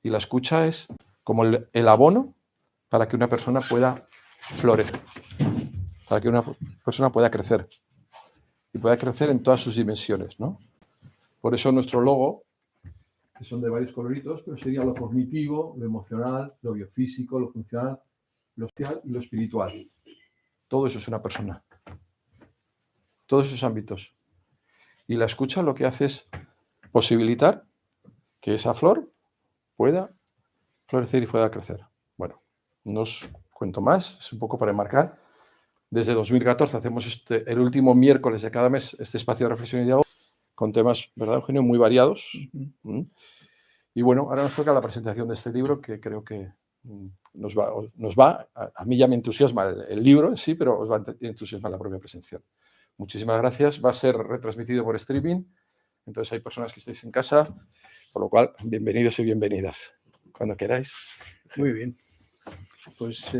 Y la escucha es como el abono para que una persona pueda florecer, para que una persona pueda crecer. Y pueda crecer en todas sus dimensiones, ¿no? Por eso nuestro logo, que son de varios coloritos, pero sería lo cognitivo, lo emocional, lo biofísico, lo funcional, lo social y lo espiritual. Todo eso es una persona. Todos esos ámbitos. Y la escucha lo que hace es posibilitar que esa flor pueda florecer y pueda crecer. Bueno, no os cuento más, es un poco para enmarcar. Desde 2014 hacemos el último miércoles de cada mes este espacio de reflexión y diálogo con temas, ¿verdad, Eugenio?, muy variados. Y bueno, ahora nos toca la presentación de este libro que creo que nos va, a mí ya me entusiasma el libro en sí, pero os va a entusiasmar la propia presentación. Muchísimas gracias. Va a ser retransmitido por streaming, entonces hay personas que estáis en casa, por lo cual, bienvenidos y bienvenidas. Cuando queráis. Muy bien. Pues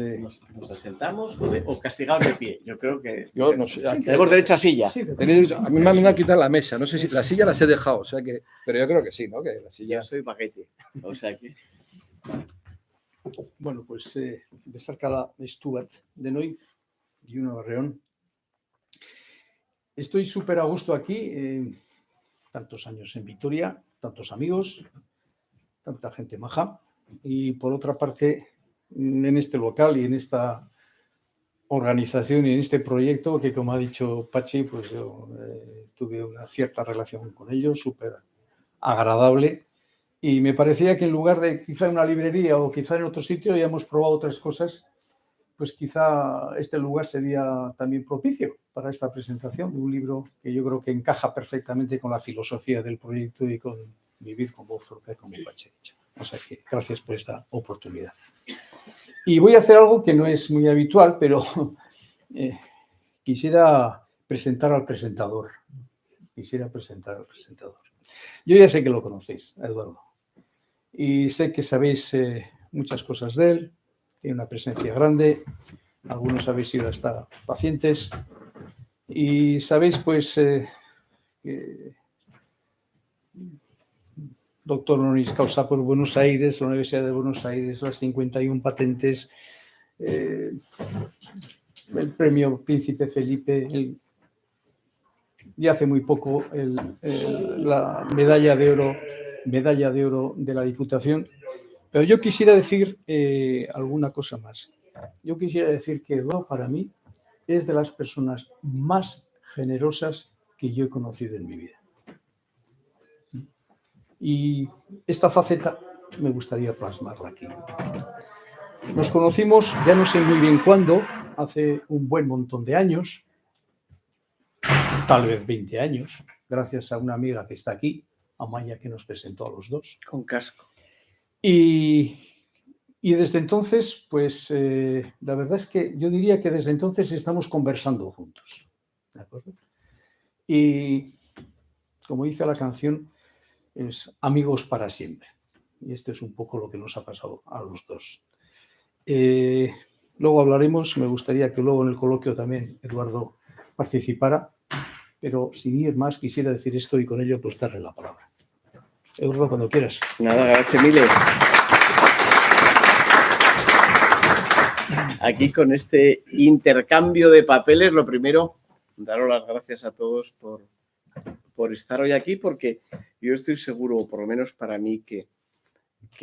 ¿Nos sentamos o castigados de pie? Yo creo que Yo no sé, tenemos derecho a silla. Sí, a mí me han quitado la mesa, no sé si la silla las he dejado, o sea que, pero yo creo que sí, ¿no? Que la silla... Yo soy baguete, o sea que... Bueno, pues besarkada Stuart de Noy y una Barreón. Estoy súper a gusto aquí, tantos años en Vitoria, tantos amigos, tanta gente maja. Y por otra parte, en este local y en esta organización y en este proyecto que, como ha dicho Pachi, pues yo tuve una cierta relación con ellos, súper agradable. Y me parecía que en lugar de quizá en una librería o quizá en otro sitio ya hemos probado otras cosas, pues quizá este lugar sería también propicio para esta presentación de un libro que yo creo que encaja perfectamente con la filosofía del proyecto y con vivir con voz propia, como Pachi ha dicho. O sea que gracias por esta oportunidad. Y voy a hacer algo que no es muy habitual, pero quisiera presentar al presentador. Yo ya sé que lo conocéis, Eduardo. Y sé que sabéis muchas cosas de él. Tiene una presencia grande. Algunos habéis sido hasta pacientes. Y sabéis, pues, que doctor honoris causa por Buenos Aires, la Universidad de Buenos Aires, las 51 patentes, el premio Príncipe Felipe, y hace muy poco la medalla de oro de la Diputación. Pero yo quisiera decir alguna cosa más. Yo quisiera decir que Eduardo, para mí, es de las personas más generosas que yo he conocido en mi vida. Y esta faceta me gustaría plasmarla aquí. Nos conocimos, ya no sé muy bien cuándo, hace un buen montón de años, tal vez 20 años, gracias a una amiga que está aquí, Amaya, que nos presentó a los dos. Con casco. Y desde entonces, pues la verdad es que yo diría que desde entonces estamos conversando juntos. ¿De acuerdo? Y como dice la canción, es amigos para siempre. Y esto es un poco lo que nos ha pasado a los dos. Luego hablaremos, me gustaría que luego en el coloquio también Eduardo participara, pero sin ir más quisiera decir esto y con ello pues darle la palabra. Eduardo, cuando quieras. Nada, gracias mille. Aquí con este intercambio de papeles, lo primero, daros las gracias a todos por estar hoy aquí, porque yo estoy seguro, o por lo menos para mí, que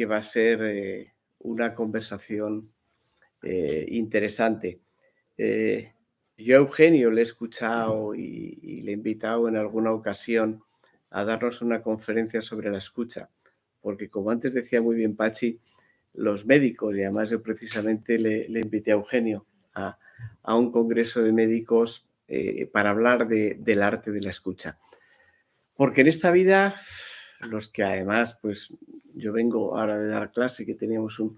va a ser una conversación interesante. Yo a Eugenio le he escuchado y le he invitado en alguna ocasión a darnos una conferencia sobre la escucha, porque como antes decía muy bien Pachi, los médicos, y además yo precisamente le invité a Eugenio a un congreso de médicos para hablar del arte de la escucha. Porque en esta vida, los que además, pues yo vengo ahora de dar clase, que teníamos un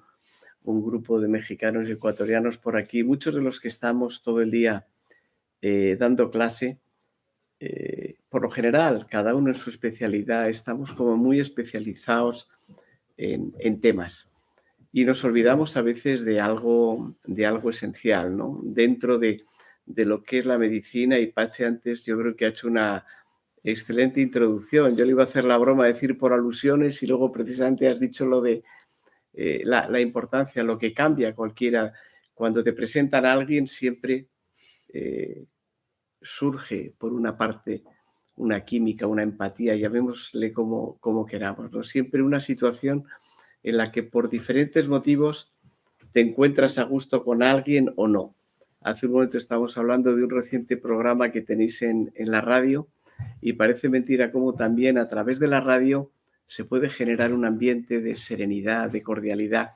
grupo de mexicanos y ecuatorianos por aquí, muchos de los que estamos todo el día dando clase, por lo general, cada uno en su especialidad, estamos como muy especializados en temas y nos olvidamos a veces de algo esencial, ¿no? Dentro de lo que es la medicina, y Pachi antes yo creo que ha hecho una excelente introducción. Yo le iba a hacer la broma de decir por alusiones y luego precisamente has dicho lo de la importancia, lo que cambia cualquiera. Cuando te presentan a alguien siempre surge por una parte una química, una empatía, llamémosle como queramos, ¿no? Siempre una situación en la que por diferentes motivos te encuentras a gusto con alguien o no. Hace un momento estábamos hablando de un reciente programa que tenéis en la radio y parece mentira cómo también a través de la radio se puede generar un ambiente de serenidad, de cordialidad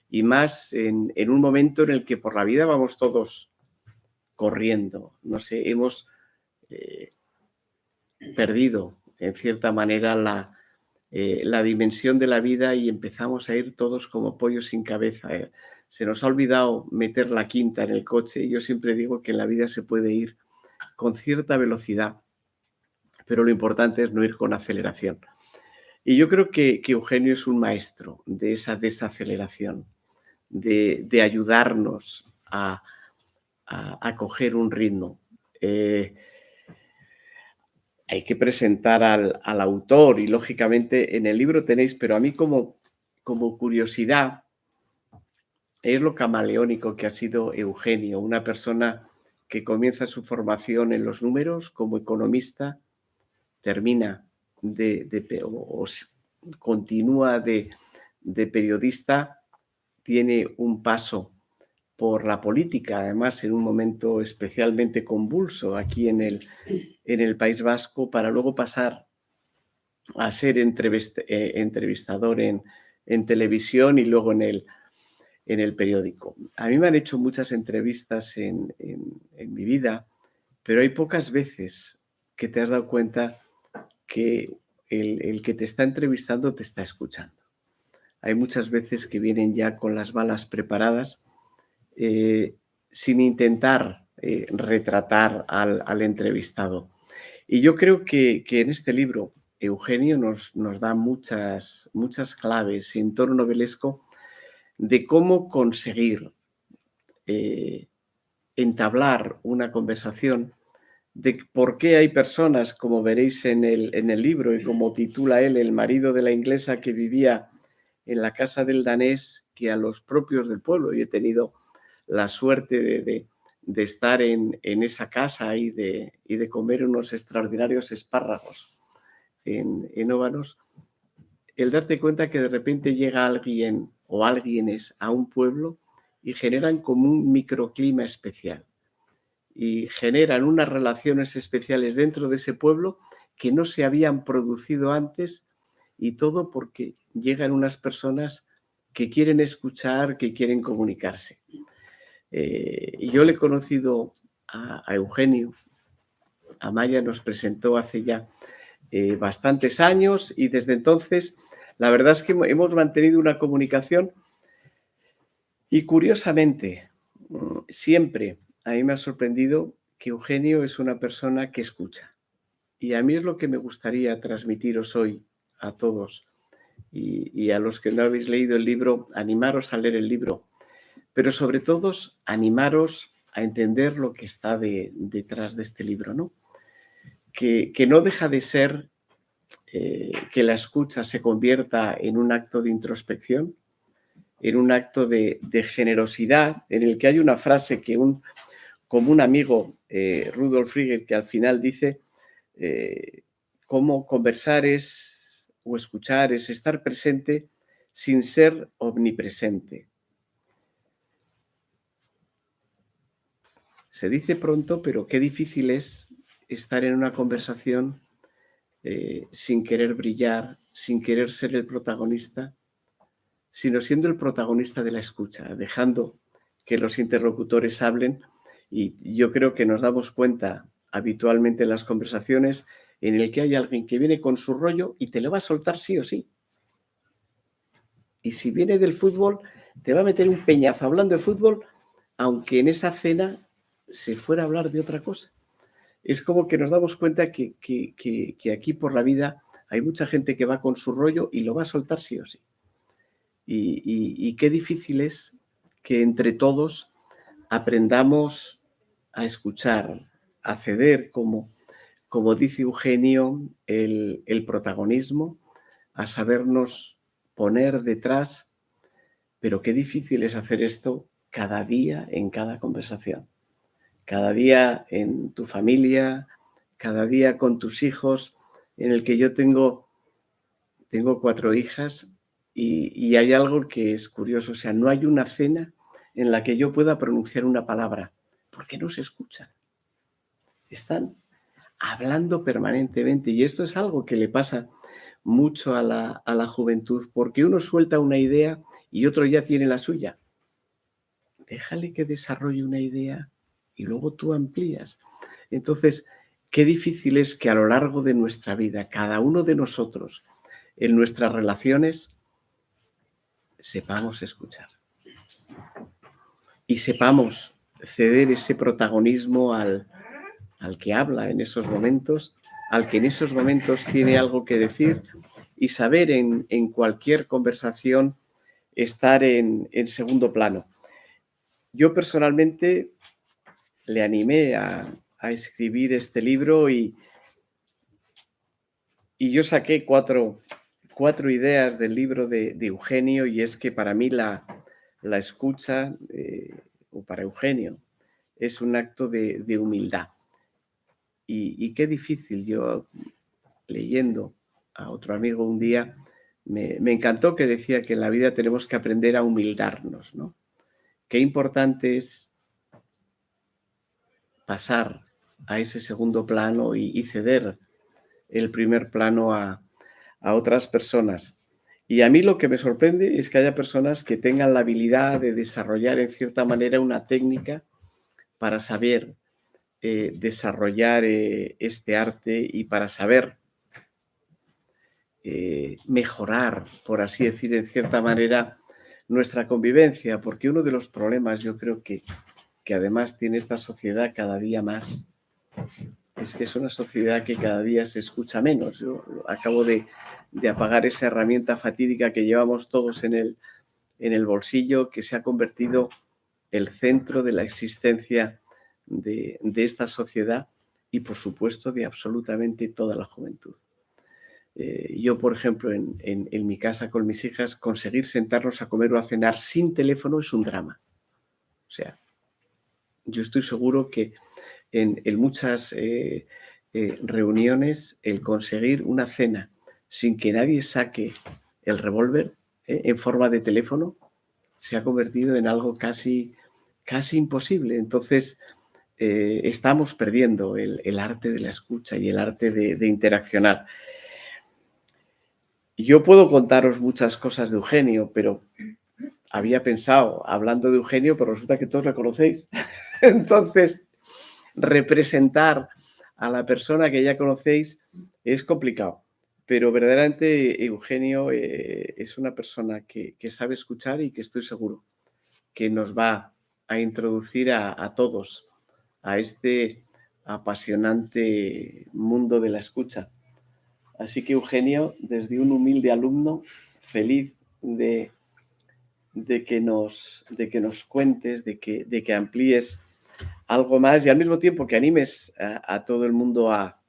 y más en un momento en el que por la vida vamos todos corriendo. No sé, hemos perdido en cierta manera la dimensión de la vida y empezamos a ir todos como pollos sin cabeza. Se nos ha olvidado meter la quinta en el coche. Yo siempre digo que en la vida se puede ir con cierta velocidad, pero lo importante es no ir con aceleración. Y yo creo que Eugenio es un maestro de esa desaceleración, de ayudarnos a coger un ritmo. Hay que presentar al autor y, lógicamente, en el libro tenéis, pero a mí como curiosidad, es lo camaleónico que ha sido Eugenio, una persona que comienza su formación en los números como economista, termina o continúa de periodista, tiene un paso por la política, además en un momento especialmente convulso aquí en el País Vasco, para luego pasar a ser entrevistador en televisión y luego en el periódico. A mí me han hecho muchas entrevistas en mi vida, pero hay pocas veces que te has dado cuenta que el que te está entrevistando te está escuchando. Hay muchas veces que vienen ya con las balas preparadas, sin intentar retratar al entrevistado. Y yo creo que en este libro Eugenio nos da muchas claves en tono novelesco de cómo conseguir entablar una conversación, de por qué hay personas, como veréis en el libro y como titula él, el marido de la inglesa que vivía en la casa del danés, que a los propios del pueblo, y he tenido la suerte de estar en esa casa y de comer unos extraordinarios espárragos en Óbanos, el darte cuenta que de repente llega alguien o alguienes a un pueblo y generan como un microclima especial y generan unas relaciones especiales dentro de ese pueblo que no se habían producido antes, y todo porque llegan unas personas que quieren escuchar, que quieren comunicarse. Yo le he conocido a Eugenio. Amaya nos presentó hace ya bastantes años y desde entonces la verdad es que hemos mantenido una comunicación y, curiosamente, siempre a mí me ha sorprendido que Eugenio es una persona que escucha. Y a mí es lo que me gustaría transmitiros hoy a todos y a los que no habéis leído el libro, animaros a leer el libro, pero sobre todo animaros a entender lo que está detrás de este libro, ¿no? Que no deja de ser que la escucha se convierta en un acto de introspección, en un acto de generosidad, en el que hay una frase que como un amigo, Rudolf Frigger, que al final dice cómo conversar o escuchar es estar presente sin ser omnipresente. Se dice pronto, pero qué difícil es estar en una conversación sin querer brillar, sin querer ser el protagonista, sino siendo el protagonista de la escucha, dejando que los interlocutores hablen. Y yo creo que nos damos cuenta habitualmente en las conversaciones en el que hay alguien que viene con su rollo y te lo va a soltar sí o sí. Y si viene del fútbol, te va a meter un peñazo hablando de fútbol, aunque en esa cena se fuera a hablar de otra cosa. Es como que nos damos cuenta que aquí por la vida hay mucha gente que va con su rollo y lo va a soltar sí o sí. Y qué difícil es que entre todos aprendamos a escuchar, a ceder, como dice Eugenio, el protagonismo, a sabernos poner detrás Pero qué difícil es hacer esto cada día en cada conversación. Cada día en tu familia, cada día con tus hijos, en el que yo tengo 4 hijas y hay algo que es curioso. O sea, no hay una cena en la que yo pueda pronunciar una palabra, porque no se escuchan. Están hablando permanentemente y esto es algo que le pasa mucho a la juventud, porque uno suelta una idea y otro ya tiene la suya. Déjale que desarrolle una idea y luego tú amplías. Entonces, qué difícil es que a lo largo de nuestra vida, cada uno de nosotros, en nuestras relaciones, sepamos escuchar. Y sepamos ceder ese protagonismo al que habla en esos momentos, al que en esos momentos tiene algo que decir, y saber en cualquier conversación estar en segundo plano. Yo personalmente le animé a escribir este libro y yo saqué cuatro ideas del libro de Eugenio, y es que para mí la escucha, o para Eugenio, es un acto de humildad. Y qué difícil. Yo, leyendo a otro amigo un día, me encantó que decía que en la vida tenemos que aprender a humildarnos, ¿no? Qué importante es pasar a ese segundo plano y ceder el primer plano a otras personas. Y a mí lo que me sorprende es que haya personas que tengan la habilidad de desarrollar en cierta manera una técnica para saber desarrollar este arte y para saber mejorar, por así decir, en cierta manera, nuestra convivencia, porque uno de los problemas, yo creo que además tiene esta sociedad cada día más, es que es una sociedad que cada día se escucha menos. Yo acabo de apagar esa herramienta fatídica que llevamos todos en el bolsillo, que se ha convertido el centro de la existencia de esta sociedad y, por supuesto, de absolutamente toda la juventud. Yo, por ejemplo, en mi casa con mis hijas, conseguir sentarnos a comer o a cenar sin teléfono es un drama. O sea, yo estoy seguro que en muchas reuniones el conseguir una cena sin que nadie saque el revólver en forma de teléfono se ha convertido en algo casi imposible. Entonces, estamos perdiendo el arte de la escucha y el arte de interaccionar. Yo puedo contaros muchas cosas de Eugenio, pero había pensado, hablando de Eugenio, pero resulta que todos la conocéis. Entonces, representar a la persona que ya conocéis es complicado, pero verdaderamente Eugenio es una persona que sabe escuchar y que estoy seguro que nos va a introducir a todos a este apasionante mundo de la escucha. Así que, Eugenio, desde un humilde alumno, feliz de que nos cuentes, de que amplíes algo más y al mismo tiempo que animes a todo el mundo a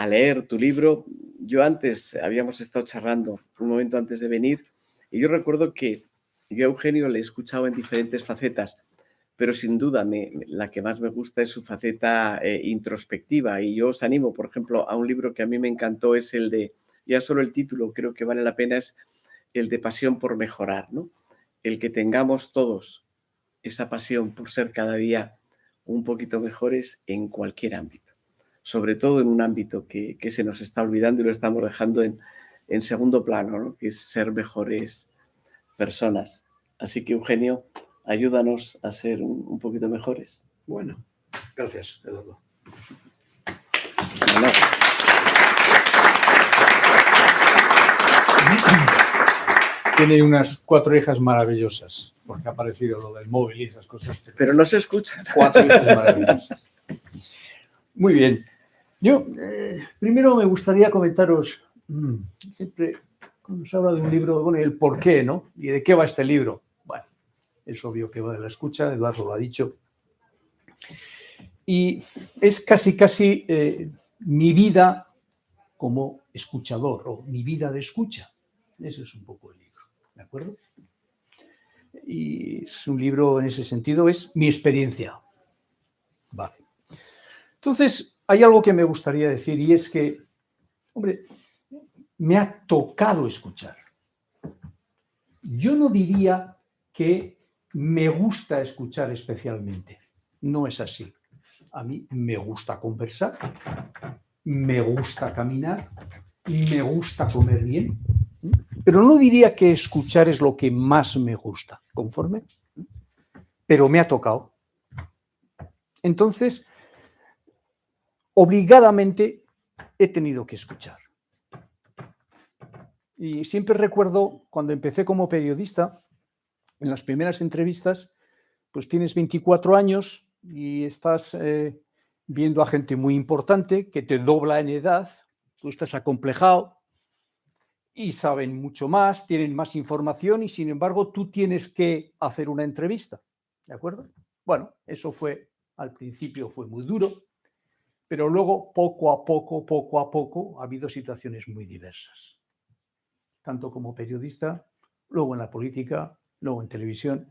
leer tu libro. Yo antes, habíamos estado charlando un momento antes de venir, y yo recuerdo que yo a Eugenio le he escuchado en diferentes facetas, pero sin duda la que más me gusta es su faceta introspectiva. Y yo os animo, por ejemplo, a un libro que a mí me encantó, es el de, ya solo el título creo que vale la pena, es el de Pasión por Mejorar, ¿no? El que tengamos todos esa pasión por ser cada día un poquito mejores en cualquier ámbito, sobre todo en un ámbito que se nos está olvidando y lo estamos dejando en segundo plano, ¿no? Que es ser mejores personas. Así que, Eugenio, ayúdanos a ser un poquito mejores. Bueno, gracias, Eduardo. Bueno. Tiene unas 4 hijas maravillosas, porque ha aparecido lo del móvil y esas cosas. Pero no se escuchan. 4 hijas maravillosas. Muy bien. Yo, primero me gustaría comentaros, siempre cuando se habla de un libro, bueno, el por qué, ¿no? ¿Y de qué va este libro? Bueno, es obvio que va de la escucha, Eduardo lo ha dicho. Y es casi mi vida como escuchador, o mi vida de escucha. Ese es un poco el libro. ¿de acuerdo? Y es un libro en ese sentido, es mi experiencia. Vale. Entonces, hay algo que me gustaría decir y es que, hombre, me ha tocado escuchar. Yo no diría que me gusta escuchar especialmente. No es así. A mí me gusta conversar, me gusta caminar, me gusta comer bien, pero no diría que escuchar es lo que más me gusta, ¿conforme? Pero me ha tocado. Entonces, obligadamente he tenido que escuchar. Y siempre recuerdo cuando empecé como periodista, en las primeras entrevistas, pues tienes 24 años y estás viendo a gente muy importante que te dobla en edad, tú estás acomplejado y saben mucho más, tienen más información y sin embargo tú tienes que hacer una entrevista, ¿de acuerdo? Bueno, eso fue, al principio fue muy duro, pero luego poco a poco ha habido situaciones muy diversas, tanto como periodista, luego en la política, luego en televisión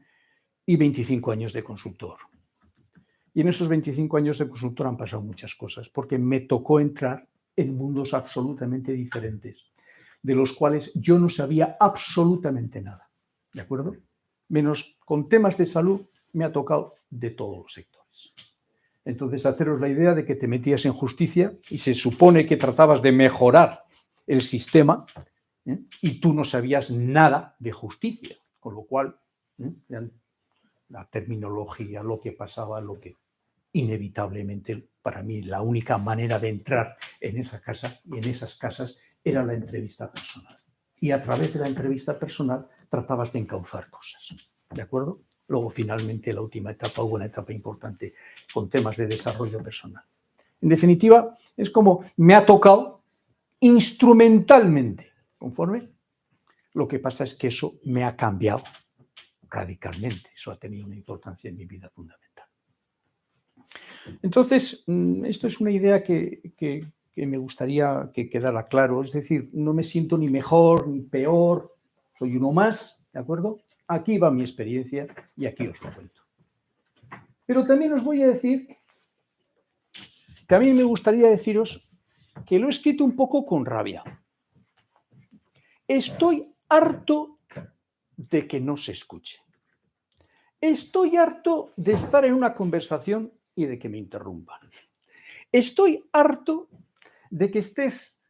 y 25 años de consultor. Y en esos 25 años de consultor han pasado muchas cosas, porque me tocó entrar en mundos absolutamente diferentes, de los cuales yo no sabía absolutamente nada, ¿de acuerdo? Menos con temas de salud me ha tocado de todos los sectores. Entonces, haceros la idea de que te metías en justicia y se supone que tratabas de mejorar el sistema, y tú no sabías nada de justicia, con lo cual la terminología, lo que pasaba, lo que inevitablemente para mí la única manera de entrar en esa casa y en esas casas era la entrevista personal. Y a través de la entrevista personal tratabas de encauzar cosas, ¿de acuerdo? Luego finalmente la última etapa, hubo una etapa importante con temas de desarrollo personal. En definitiva, es como me ha tocado instrumentalmente, ¿conforme? Lo que pasa es que eso me ha cambiado radicalmente, eso ha tenido una importancia en mi vida fundamental. Entonces, esto es una idea que me gustaría que quedara claro, es decir, no me siento ni mejor ni peor, soy uno más, ¿de acuerdo? Aquí va mi experiencia y aquí os lo cuento. Pero también os voy a decir que a mí me gustaría deciros que lo he escrito un poco con rabia. Estoy harto de que no se escuche. Estoy harto de estar en una conversación y de que me interrumpan. Estoy harto de que estés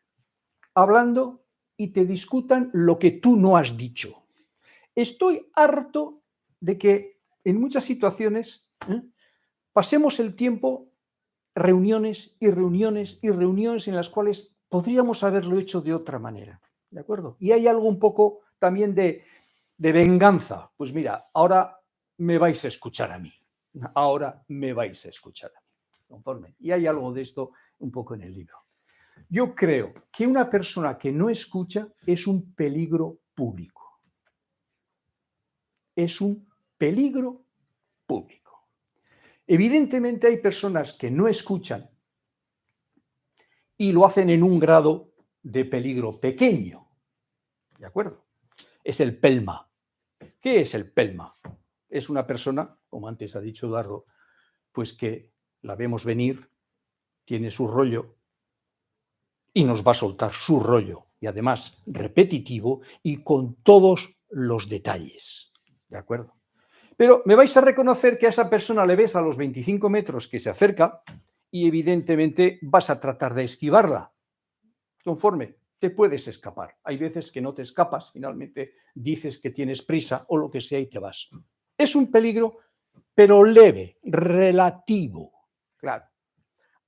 hablando y te discutan lo que tú no has dicho. Estoy harto de que en muchas situaciones pasemos el tiempo reuniones y reuniones y reuniones en las cuales podríamos haberlo hecho de otra manera, ¿de acuerdo? Y hay algo un poco también de venganza. Pues mira, ahora me vais a escuchar a mí. Ahora me vais a escuchar a mí. Conforme. Y hay algo de esto un poco en el libro. Yo creo que una persona que no escucha es un peligro público. Es un peligro público. Evidentemente hay personas que no escuchan y lo hacen en un grado de peligro pequeño. ¿De acuerdo? Es el pelma. ¿Qué es el pelma? Es una persona, como antes ha dicho Eduardo, pues que la vemos venir, tiene su rollo y nos va a soltar su rollo, y además repetitivo y con todos los detalles. ¿De acuerdo? Pero me vais a reconocer que a esa persona le ves a los 25 metros que se acerca y evidentemente vas a tratar de esquivarla. Conforme, te puedes escapar. Hay veces que no te escapas, finalmente dices que tienes prisa o lo que sea y te vas. Es un peligro, pero leve, relativo. Claro,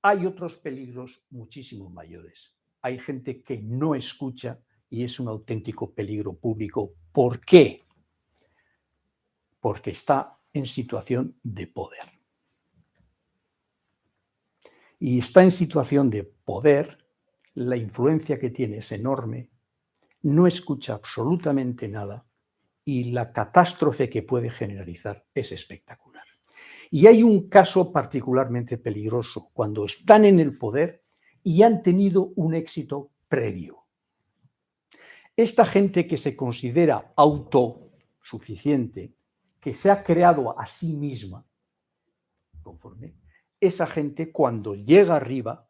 hay otros peligros muchísimo mayores. Hay gente que no escucha y es un auténtico peligro público. ¿Por qué? Porque está en situación de poder. Y está en situación de poder, la influencia que tiene es enorme, no escucha absolutamente nada y la catástrofe que puede generalizar es espectacular. Y hay un caso particularmente peligroso, cuando están en el poder y han tenido un éxito previo. esta gente que se considera autosuficiente, que se ha creado a sí misma, conforme, esa gente cuando llega arriba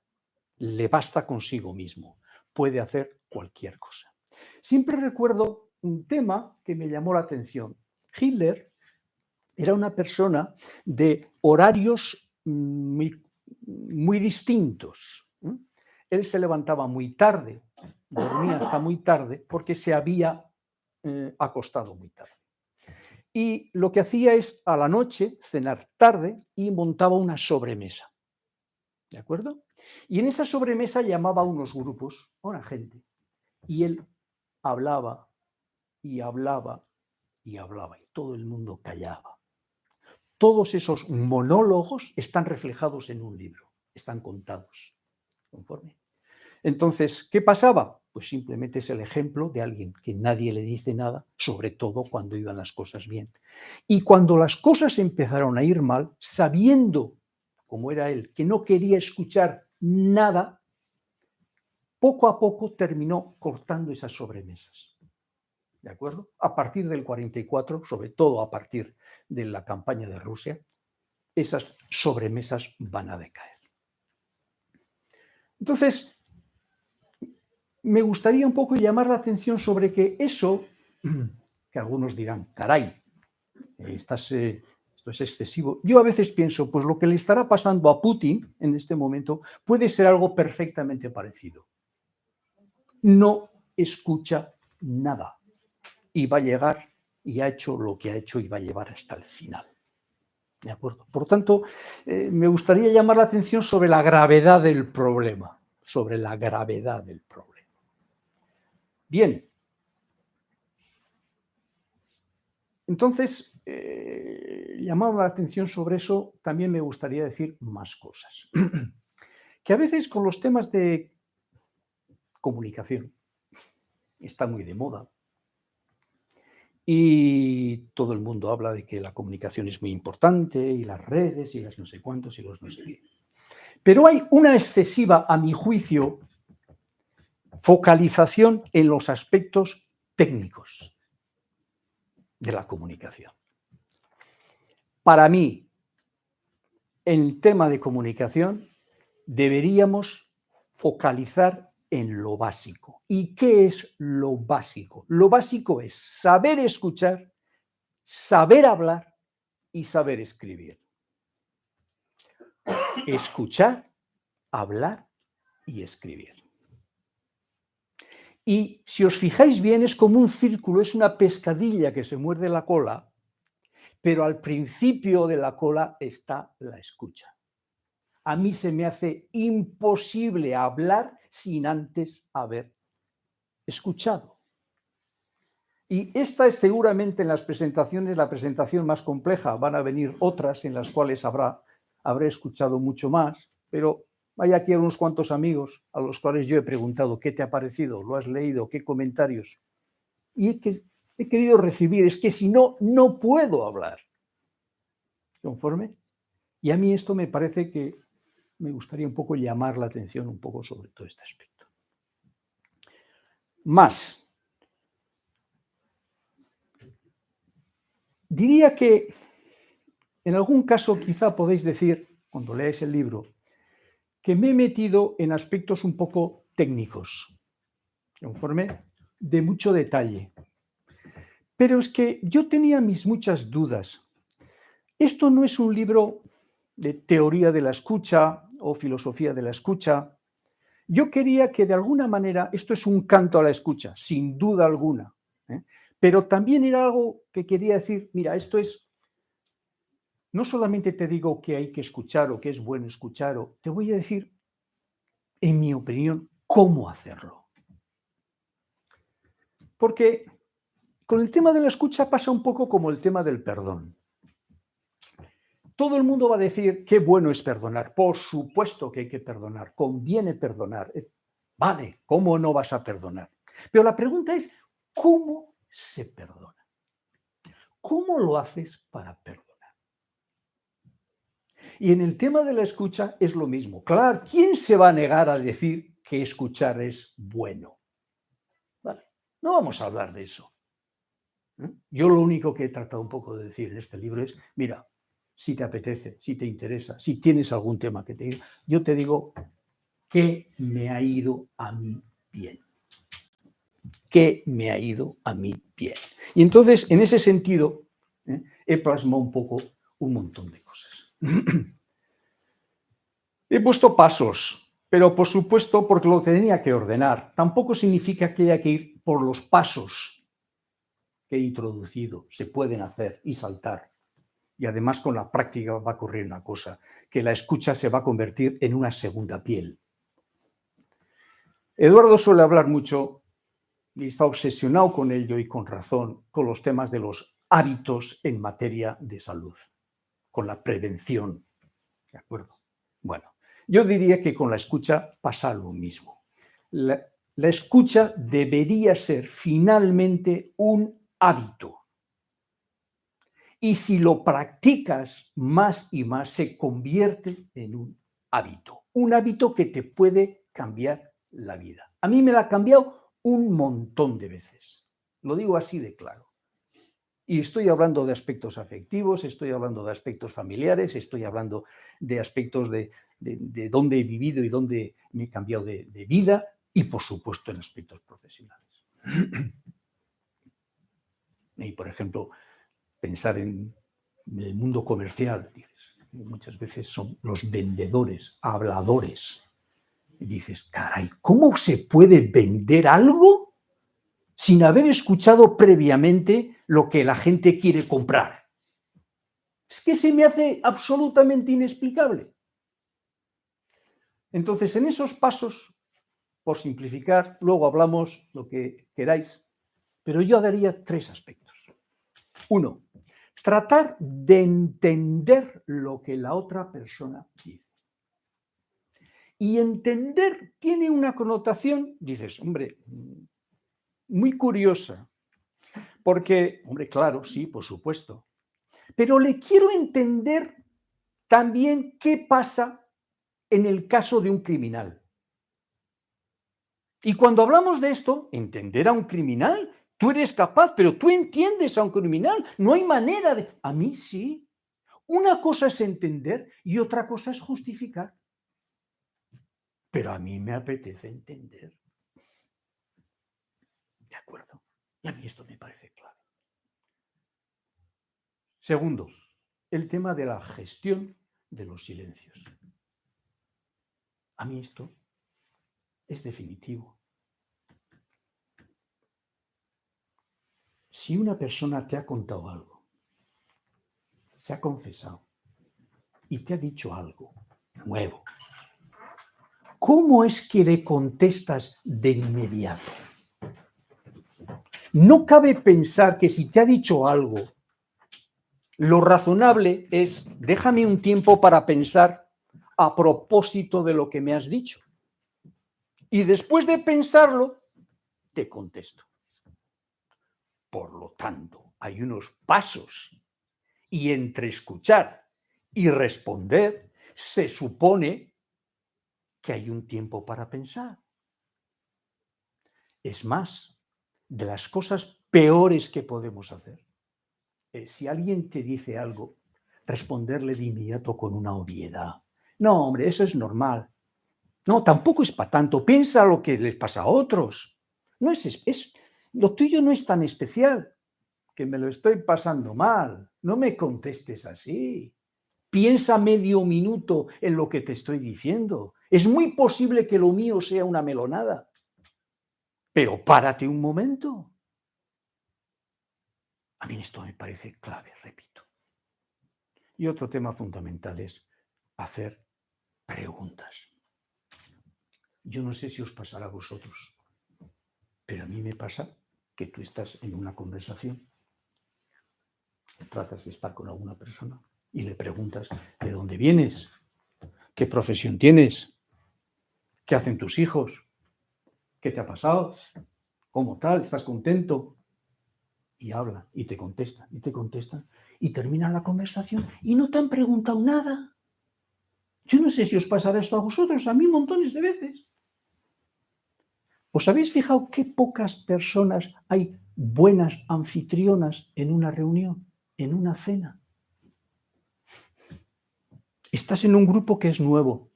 le basta consigo mismo, puede hacer cualquier cosa. Siempre recuerdo un tema que me llamó la atención. Hitler era una persona de horarios muy distintos. Él se levantaba muy tarde, dormía hasta muy tarde porque se había acostado muy tarde. Y lo que hacía es a la noche cenar tarde y montaba una sobremesa. ¿De acuerdo? Y en esa sobremesa llamaba a unos grupos, a una gente, y él hablaba y hablaba y hablaba y todo el mundo callaba. Todos esos monólogos están reflejados en un libro, están contados. ¿Conforme? Entonces, ¿qué pasaba? Pues simplemente es el ejemplo de alguien que nadie le dice nada, sobre todo cuando iban las cosas bien. Y cuando las cosas empezaron a ir mal, sabiendo, como era él, que no quería escuchar nada, poco a poco terminó cortando esas sobremesas. ¿De acuerdo? A partir del 44, sobre todo a partir de la campaña de Rusia, esas sobremesas van a decaer. Entonces, me gustaría un poco llamar la atención sobre que eso, que algunos dirán, caray, esto es excesivo. Yo a veces pienso, pues lo que le estará pasando a Putin en este momento puede ser algo perfectamente parecido. No escucha nada y va a llegar y ha hecho lo que ha hecho y va a llevar hasta el final. ¿De acuerdo? Por tanto, me gustaría llamar la atención sobre la gravedad del problema, sobre la gravedad del problema. Bien. Entonces, llamando la atención sobre eso, también me gustaría decir más cosas. Que a veces con los temas de comunicación está muy de moda y todo el mundo habla de que la comunicación es muy importante y las redes y las no sé cuántos y los no sé qué. Pero hay una excesiva, a mi juicio, focalización en los aspectos técnicos de la comunicación. Para mí, en el tema de comunicación, deberíamos focalizar en lo básico. ¿Y qué es lo básico? Lo básico es saber escuchar, saber hablar y saber escribir. Escuchar, hablar y escribir. Y si os fijáis bien, es como un círculo, es una pescadilla que se muerde la cola, pero al principio de la cola está la escucha. A mí se me hace imposible hablar sin antes haber escuchado. Y esta es seguramente en las presentaciones la presentación más compleja. Van a venir otras en las cuales habré escuchado mucho más, pero hay aquí unos cuantos amigos a los cuales yo he preguntado ¿qué te ha parecido? ¿Lo has leído? ¿Qué comentarios? Y he querido recibir, es que si no, no puedo hablar. ¿Conforme? Y a mí esto me parece que me gustaría un poco llamar la atención un poco sobre todo este aspecto. Más. Diría que en algún caso quizá podéis decir, cuando leáis el libro, que me he metido en aspectos un poco técnicos, conforme de mucho detalle. Pero es que yo tenía mis muchas dudas. Esto no es un libro de teoría de la escucha o filosofía de la escucha. Yo quería que de alguna manera, esto es un canto a la escucha, sin duda alguna, pero también era algo que quería decir, mira, esto es, no solamente te digo que hay que escuchar o que es bueno escuchar, te voy a decir, en mi opinión, cómo hacerlo. Porque con el tema de la escucha pasa un poco como el tema del perdón. Todo el mundo va a decir qué bueno es perdonar. Por supuesto que hay que perdonar, conviene perdonar. Vale, ¿cómo no vas a perdonar? Pero la pregunta es, ¿cómo se perdona? ¿Cómo lo haces para perdonar? Y en el tema de la escucha es lo mismo. Claro, ¿quién se va a negar a decir que escuchar es bueno? Vale. No vamos a hablar de eso. Yo lo único que he tratado un poco de decir en este libro es, mira, si te apetece, si te interesa, si tienes algún tema que te diga, yo te digo que me ha ido a mí bien. Que me ha ido a mí bien. Y entonces, en ese sentido, he plasmado un poco un montón de cosas. He puesto pasos, pero por supuesto porque lo tenía que ordenar. Tampoco significa que haya que ir por los pasos que he introducido. Se pueden hacer y saltar. Y además con la práctica va a ocurrir una cosa, que la escucha se va a convertir en una segunda piel. Eduardo suele hablar mucho, y está obsesionado con ello y con razón, con los temas de los hábitos en materia de salud, con la prevención. ¿De acuerdo? Bueno, yo diría que con la escucha pasa lo mismo. La escucha debería ser finalmente un hábito. Y si lo practicas más y más, se convierte en un hábito que te puede cambiar la vida. A mí me la ha cambiado un montón de veces. Lo digo así de claro. Y estoy hablando de aspectos afectivos, estoy hablando de aspectos familiares, estoy hablando de aspectos de dónde he vivido y dónde me he cambiado de vida y, por supuesto, en aspectos profesionales. Y, por ejemplo, pensar en el mundo comercial, dices, muchas veces son los vendedores, habladores. Y dices, caray, ¿cómo se puede vender algo sin haber escuchado previamente lo que la gente quiere comprar? Es que se me hace absolutamente inexplicable. Entonces, en esos pasos, por simplificar, luego hablamos lo que queráis, pero yo daría 3 aspectos. 1, tratar de entender lo que la otra persona dice. Y entender tiene una connotación, dices, hombre, muy curiosa, porque, hombre, claro, sí, por supuesto, pero le quiero entender también qué pasa en el caso de un criminal. Y cuando hablamos de esto, entender a un criminal, tú eres capaz, pero tú entiendes a un criminal, no hay manera de... A mí sí. Una cosa es entender y otra cosa es justificar. Pero a mí me apetece entender. ¿De acuerdo? Y a mí esto me parece claro. Segundo, el tema de la gestión de los silencios. A mí esto es definitivo. Si una persona te ha contado algo, se ha confesado y te ha dicho algo nuevo, ¿cómo es que le contestas de inmediato? No cabe pensar que si te ha dicho algo, lo razonable es, déjame un tiempo para pensar a propósito de lo que me has dicho. Y después de pensarlo, te contesto. Por lo tanto, hay unos pasos. Y entre escuchar y responder, se supone que hay un tiempo para pensar. Es más, de las cosas peores que podemos hacer, si alguien te dice algo, responderle de inmediato con una obviedad. No, hombre, eso es normal. No, tampoco es para tanto. Piensa lo que les pasa a otros. No lo tuyo no es tan especial, que me lo estoy pasando mal. No me contestes así. Piensa medio minuto en lo que te estoy diciendo. Es muy posible que lo mío sea una melonada. Pero párate un momento. A mí esto me parece clave, repito. Y otro tema fundamental es hacer preguntas. Yo no sé si os pasará a vosotros, pero a mí me pasa que tú estás en una conversación, tratas de estar con alguna persona y le preguntas ¿de dónde vienes? ¿Qué profesión tienes? ¿Qué hacen tus hijos? ¿Qué te ha pasado? ¿Cómo tal? ¿Estás contento? Y hablan, y te contestan, y terminan la conversación y no te han preguntado nada. Yo no sé si os pasará esto a vosotros, a mí montones de veces. ¿Os habéis fijado qué pocas personas hay buenas anfitrionas en una reunión, en una cena? Estás en un grupo que es nuevo,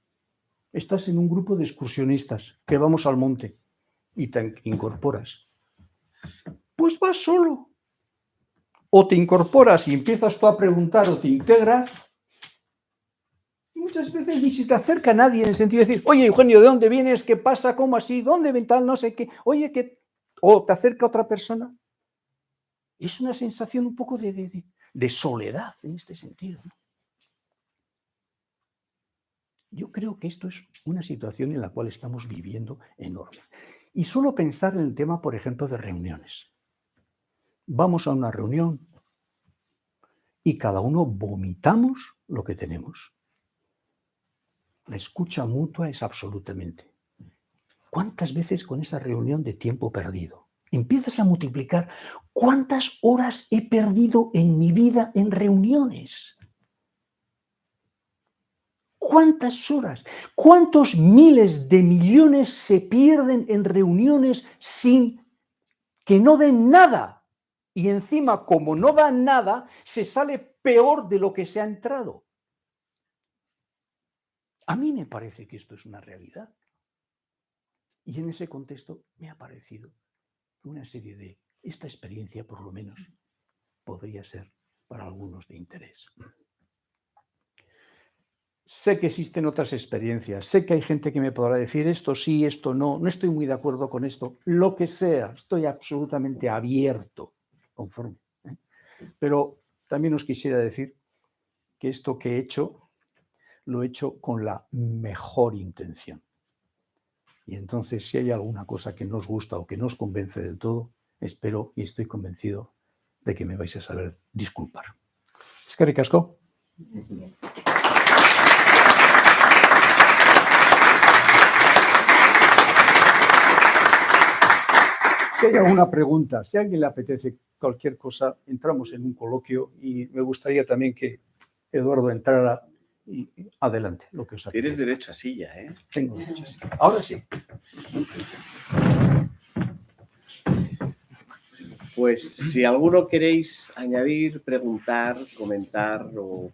estás en un grupo de excursionistas que vamos al monte y te incorporas. Pues vas solo. O te incorporas y empiezas tú a preguntar o te integras. Muchas veces ni se te acerca a nadie en el sentido de decir, oye, Eugenio, ¿de dónde vienes? ¿Qué pasa? ¿Cómo así? ¿Dónde ven tal? No sé qué. Oye, que... O te acerca otra persona. Es una sensación un poco de soledad en este sentido, ¿no? Yo creo que esto es una situación en la cual estamos viviendo enorme. Y solo pensar en el tema, por ejemplo, de reuniones. Vamos a una reunión y cada uno vomitamos lo que tenemos. La escucha mutua es absolutamente. ¿Cuántas veces con esa reunión de tiempo perdido empiezas a multiplicar cuántas horas he perdido en mi vida en reuniones? ¿Cuántas horas? ¿Cuántos miles de millones se pierden en reuniones sin que no den nada? Y encima, como no dan nada, se sale peor de lo que se ha entrado. A mí me parece que esto es una realidad. Y en ese contexto me ha parecido una serie de... Esta experiencia, por lo menos, podría ser para algunos de interés. Sé que existen otras experiencias, sé que hay gente que me podrá decir esto sí, esto no, no estoy muy de acuerdo con esto, lo que sea, estoy absolutamente abierto, conforme. Pero también os quisiera decir que esto que he hecho, lo he hecho con la mejor intención. Y entonces, si hay alguna cosa que no os gusta o que no os convence del todo, espero y estoy convencido de que me vais a saber disculpar. Eskerrik asko. Si hay alguna pregunta, si a alguien le apetece cualquier cosa, entramos en un coloquio y me gustaría también que Eduardo entrara y adelante, lo que os apetezca. Tienes derecho a silla, ¿eh? Tengo derecho a silla. Ahora sí. Pues si alguno queréis añadir, preguntar, comentar o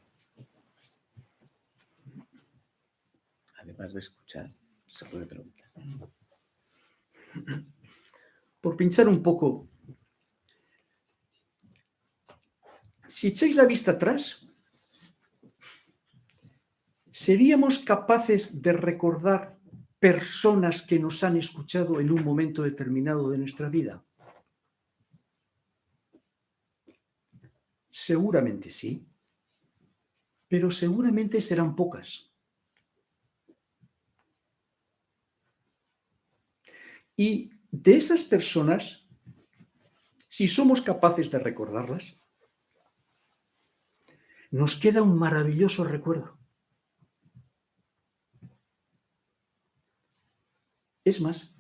además de escuchar, se puede preguntar. Por pinchar un poco, si echáis la vista atrás, ¿seríamos capaces de recordar personas que nos han escuchado en un momento determinado de nuestra vida? Seguramente sí, pero seguramente serán pocas. Y de esas personas, si somos capaces de recordarlas, nos queda un maravilloso recuerdo. Es más,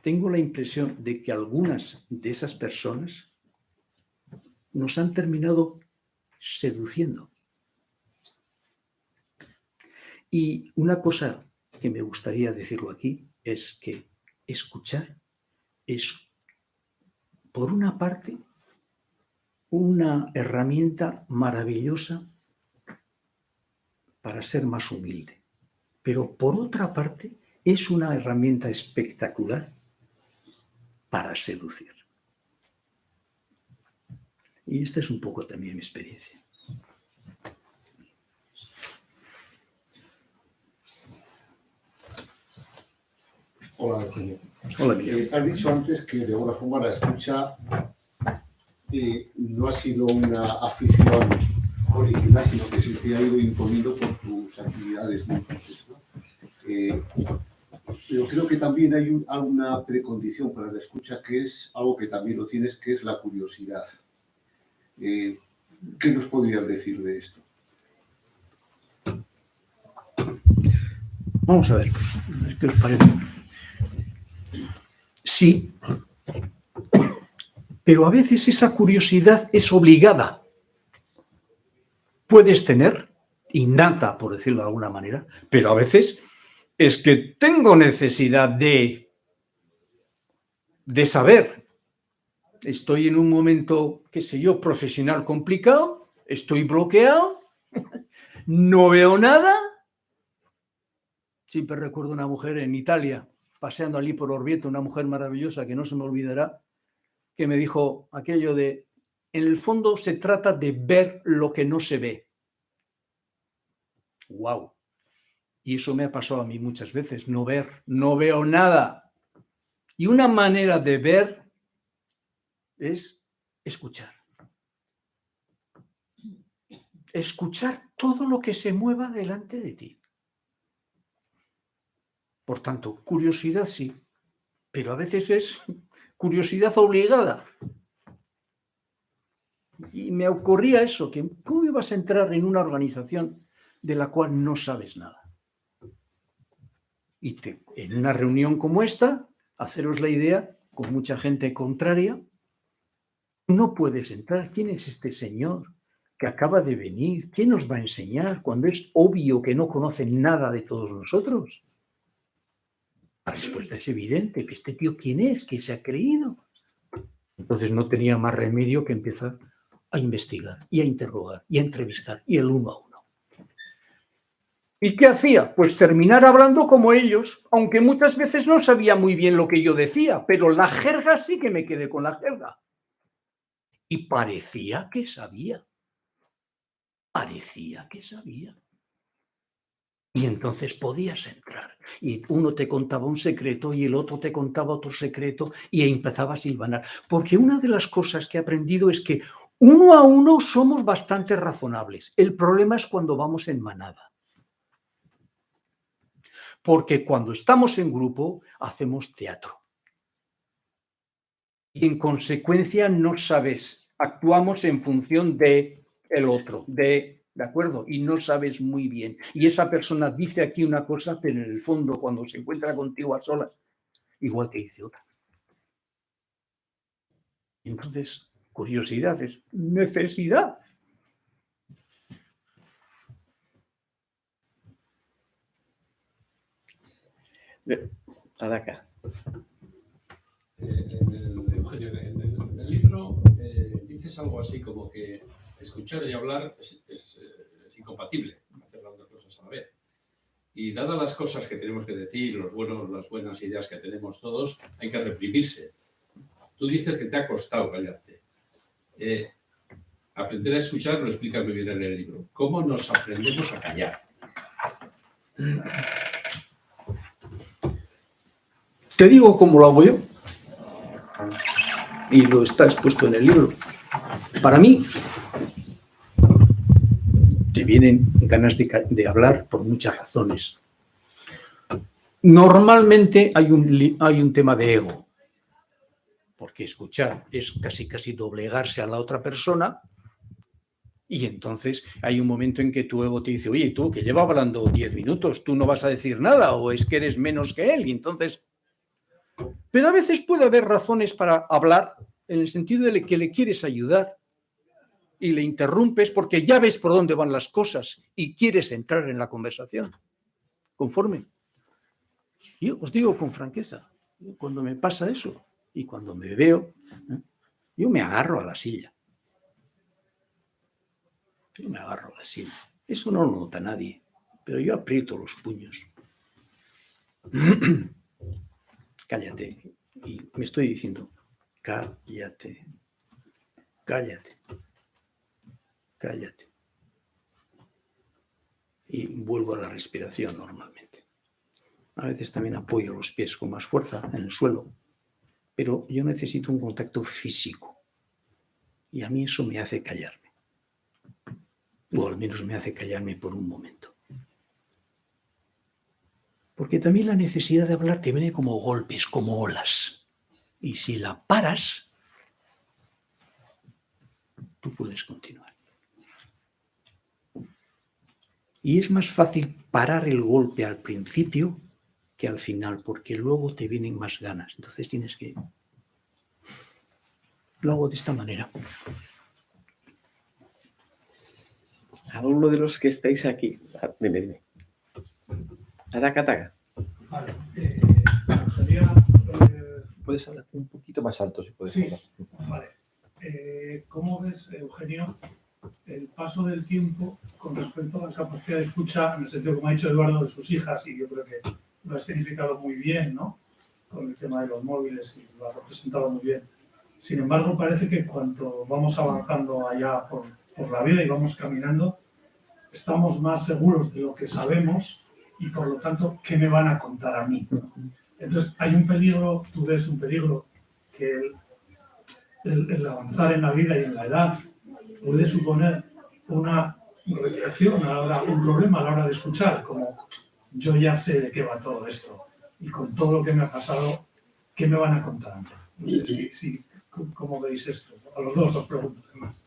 tengo la impresión de que algunas de esas personas nos han terminado seduciendo. Y una cosa que me gustaría decirlo aquí es que escuchar es, por una parte, una herramienta maravillosa para ser más humilde, pero por otra parte es una herramienta espectacular para seducir. Y esta es un poco también mi experiencia. Hola, Eugenio. Hola, Miguel. Has dicho antes que de alguna forma la escucha no ha sido una afición original, sino que se te ha ido imponiendo por tus actividades múltiples, ¿no? Pero creo que también hay una precondición para la escucha, que es algo que también lo tienes, que es la curiosidad. ¿Qué nos podrías decir de esto? Vamos a ver, ¿qué os parece? Sí, pero a veces esa curiosidad es obligada. Puedes tener, innata, por decirlo de alguna manera, pero a veces es que tengo necesidad de... de saber. Estoy en un momento, qué sé yo, profesional complicado, estoy bloqueado, no veo nada. Siempre recuerdo una mujer en Italia, paseando allí por Orvieto, una mujer maravillosa que no se me olvidará, que me dijo aquello de, en el fondo se trata de ver lo que no se ve. ¡Wow! Y eso me ha pasado a mí muchas veces, no ver, no veo nada. Y una manera de ver es escuchar. Escuchar todo lo que se mueva delante de ti. Por tanto, curiosidad sí, pero a veces es curiosidad obligada. Y me ocurría eso, que ¿cómo ibas a entrar en una organización de la cual no sabes nada? Y en una reunión como esta, haceros la idea, con mucha gente contraria, no puedes entrar. ¿Quién es este señor que acaba de venir? ¿Quién nos va a enseñar cuando es obvio que no conocen nada de todos nosotros? La respuesta es evidente, que este tío ¿quién es? ¿Quién se ha creído? Entonces no tenía más remedio que empezar a investigar y a interrogar y a entrevistar y el uno a uno. ¿Y qué hacía? Pues terminar hablando como ellos, aunque muchas veces no sabía muy bien lo que yo decía, pero la jerga sí que me quedé con la jerga. Y parecía que sabía. Parecía que sabía. Y entonces podías entrar. Y uno te contaba un secreto y el otro te contaba otro secreto y empezaba a silvanar. Porque una de las cosas que he aprendido es que uno a uno somos bastante razonables. El problema es cuando vamos en manada. Porque cuando estamos en grupo hacemos teatro. Y en consecuencia no sabes, actuamos en función de el otro, ¿de acuerdo? Y no sabes muy bien. Y esa persona dice aquí una cosa, pero en el fondo, cuando se encuentra contigo a solas, igual te dice otra. Entonces, curiosidad es necesidad. Adaka. Eugenio, en el libro dices algo así como que escuchar y hablar es incompatible, hacer las dos cosas a la vez. Y dadas las cosas que tenemos que decir, las buenas ideas que tenemos todos, hay que reprimirse. Tú dices que te ha costado callarte. Aprender a escuchar lo explicas muy bien en el libro. ¿Cómo nos aprendemos a callar? Te digo cómo lo hago yo. Y lo está expuesto en el libro. Para mí, te vienen ganas de hablar por muchas razones. Normalmente hay un tema de ego, porque escuchar es casi doblegarse a la otra persona y entonces hay un momento en que tu ego te dice, oye, tú que lleva hablando 10 minutos, tú no vas a decir nada o es que eres menos que él y entonces... Pero a veces puede haber razones para hablar en el sentido de que le quieres ayudar y le interrumpes porque ya ves por dónde van las cosas y quieres entrar en la conversación. Conforme. Yo os digo con franqueza, cuando me pasa eso y cuando me veo, yo me agarro a la silla. Yo me agarro a la silla. Eso no lo nota nadie, pero yo aprieto los puños. Cállate. Y me estoy diciendo, cállate, cállate, cállate. Y vuelvo a la respiración normalmente. A veces también apoyo los pies con más fuerza en el suelo, pero yo necesito un contacto físico. Y a mí eso me hace callarme. O al menos me hace callarme por un momento. Porque también la necesidad de hablar te viene como golpes, como olas. Y si la paras, tú puedes continuar. Y es más fácil parar el golpe al principio que al final, porque luego te vienen más ganas. Entonces tienes que... Lo hago de esta manera. A uno de los que estáis aquí, dime. Adaka. Vale. Me gustaría Puedes hablar un poquito más alto, si puedes Sí. hablar. Vale. ¿Cómo ves, Eugenio, el paso del tiempo con respecto a la capacidad de escucha, en el sentido, como ha dicho Eduardo, de sus hijas, y yo creo que lo has significado muy bien, ¿no? Con el tema de los móviles y lo has representado muy bien. Sin embargo, parece que cuando vamos avanzando allá por la vida y vamos caminando, estamos más seguros de lo que sabemos y, por lo tanto, ¿qué me van a contar a mí? Entonces, hay un peligro, tú ves un peligro, que el avanzar en la vida y en la edad puede suponer una reacción, un problema a la hora de escuchar, como yo ya sé de qué va todo esto y con todo lo que me ha pasado, ¿qué me van a contar? No sé ¿cómo veis esto? A los dos os pregunto, además.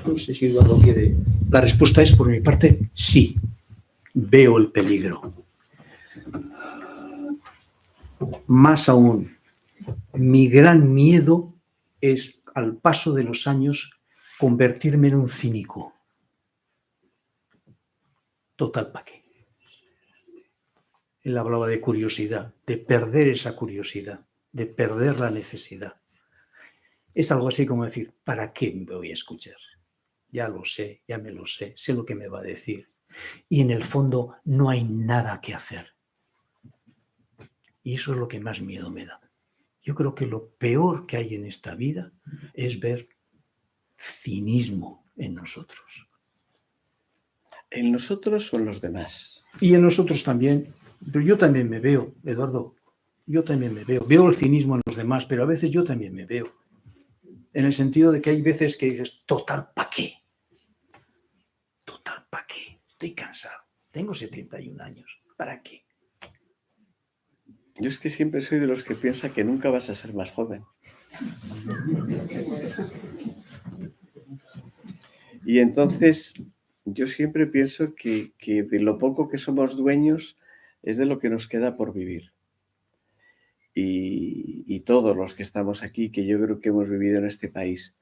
No sé si Eduardo quiere. La respuesta es, por mi parte, sí. Veo el peligro. Más aún, mi gran miedo es, al paso de los años, convertirme en un cínico. Total, ¿para qué? Él hablaba de curiosidad, de perder esa curiosidad, de perder la necesidad. Es algo así como decir, ¿para qué me voy a escuchar? Ya lo sé, ya me lo sé lo que me va a decir. Y en el fondo no hay nada que hacer. Y eso es lo que más miedo me da. Yo creo que lo peor que hay en esta vida es ver cinismo en nosotros. ¿En nosotros o en los demás? Y en nosotros también. Pero yo también me veo, Eduardo, yo también me veo. Veo el cinismo en los demás, pero a veces yo también me veo. En el sentido de que hay veces que dices, total, ¿para qué? Total, ¿para qué? Estoy cansado. Tengo 71 años. ¿Para qué? Yo es que siempre soy de los que piensa que nunca vas a ser más joven. Y entonces yo siempre pienso que de lo poco que somos dueños es de lo que nos queda por vivir. Y todos los que estamos aquí, que yo creo que hemos vivido en este país,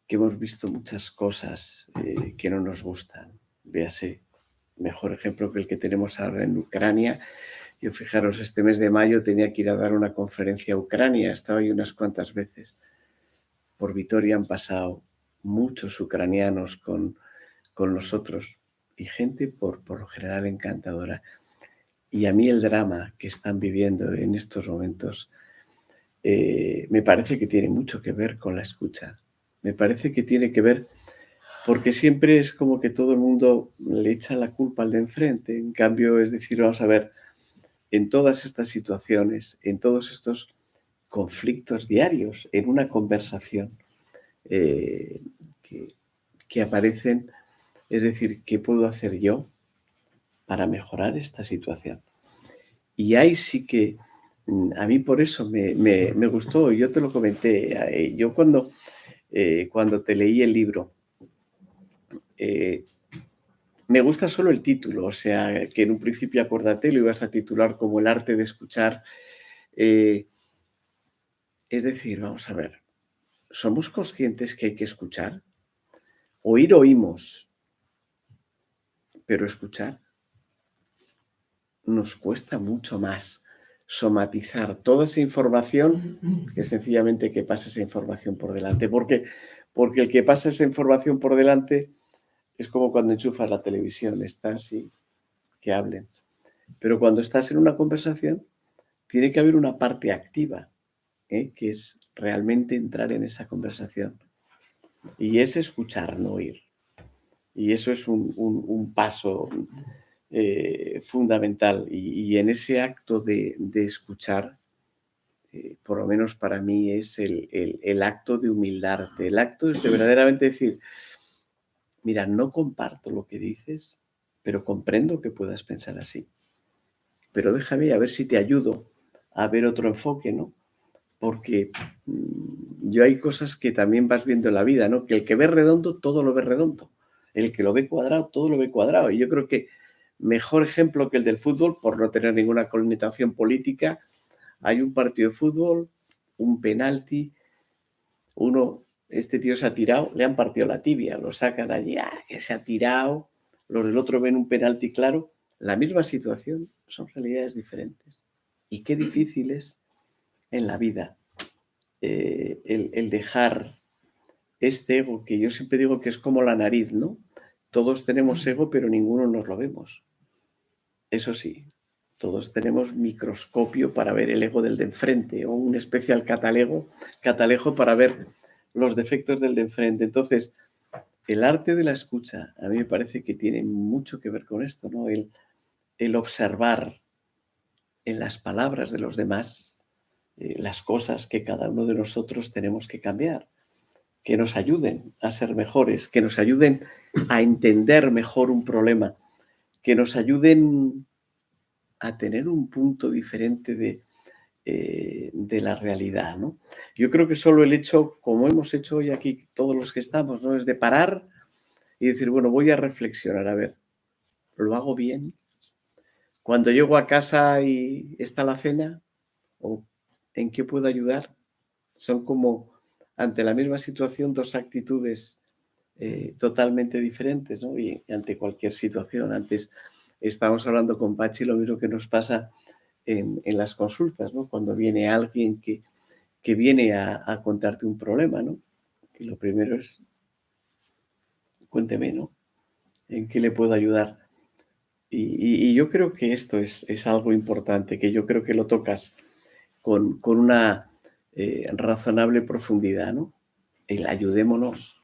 que hemos visto muchas cosas que no nos gustan. Véase, mejor ejemplo que el que tenemos ahora en Ucrania. Yo, fijaros, este mes de mayo tenía que ir a dar una conferencia a Ucrania, estaba ahí unas cuantas veces. Por Vitoria han pasado muchos ucranianos con nosotros y gente por lo general encantadora. Y a mí el drama que están viviendo en estos momentos me parece que tiene mucho que ver con la escucha. Me parece que tiene que ver, porque siempre es como que todo el mundo le echa la culpa al de enfrente. En cambio, es decir, vamos a ver, en todas estas situaciones, en todos estos conflictos diarios, en una conversación que aparecen, es decir, ¿qué puedo hacer yo para mejorar esta situación? Y ahí sí que a mí por eso me gustó, yo te lo comenté, yo cuando te leí el libro, me gusta solo el título, o sea, que en un principio, acuérdate, lo ibas a titular como El arte de escuchar. Es decir, vamos a ver, ¿somos conscientes que hay que escuchar? Oímos, pero escuchar nos cuesta mucho más somatizar toda esa información que sencillamente que pase esa información por delante. Porque el que pasa esa información por delante es como cuando enchufas la televisión, estás y que hablen. Pero cuando estás en una conversación, tiene que haber una parte activa, que es realmente entrar en esa conversación. Y es escuchar, no oír. Y eso es un paso fundamental. Y en ese acto de escuchar, por lo menos para mí, es el acto de humildarte. El acto es de verdaderamente decir, mira, no comparto lo que dices, pero comprendo que puedas pensar así. Pero déjame a ver si te ayudo a ver otro enfoque, ¿no? Porque yo hay cosas que también vas viendo en la vida, ¿no? Que el que ve redondo, todo lo ve redondo. El que lo ve cuadrado, todo lo ve cuadrado. Y yo creo que mejor ejemplo que el del fútbol, por no tener ninguna connotación política, hay un partido de fútbol, un penalti, este tío se ha tirado, le han partido la tibia, lo sacan allí, que se ha tirado, los del otro ven un penalti claro, la misma situación, son realidades diferentes. Y qué difícil es en la vida. El dejar este ego, que yo siempre digo que es como la nariz, ¿no? Todos tenemos ego, pero ninguno nos lo vemos. Eso sí, todos tenemos microscopio para ver el ego del de enfrente o un especial catalejo para ver los defectos del de enfrente. Entonces, el arte de la escucha a mí me parece que tiene mucho que ver con esto, ¿no? El observar en las palabras de los demás las cosas que cada uno de nosotros tenemos que cambiar, que nos ayuden a ser mejores, que nos ayuden a entender mejor un problema, que nos ayuden a tener un punto diferente de la realidad, ¿no? Yo creo que solo el hecho, como hemos hecho hoy aquí todos los que estamos, ¿no? Es de parar y decir, bueno, voy a reflexionar, a ver, ¿lo hago bien? Cuando llego a casa y está la cena, ¿o en qué puedo ayudar? Son como, ante la misma situación, dos actitudes totalmente diferentes, ¿no? Y ante cualquier situación. Antes estábamos hablando con Pachi, lo mismo que nos pasa en las consultas, ¿no? Cuando viene alguien que viene a contarte un problema, ¿no? Y lo primero es, cuénteme, ¿no? ¿En qué le puedo ayudar? Y yo creo que esto es algo importante, que yo creo que lo tocas con una razonable profundidad, ¿no? El ayudémonos,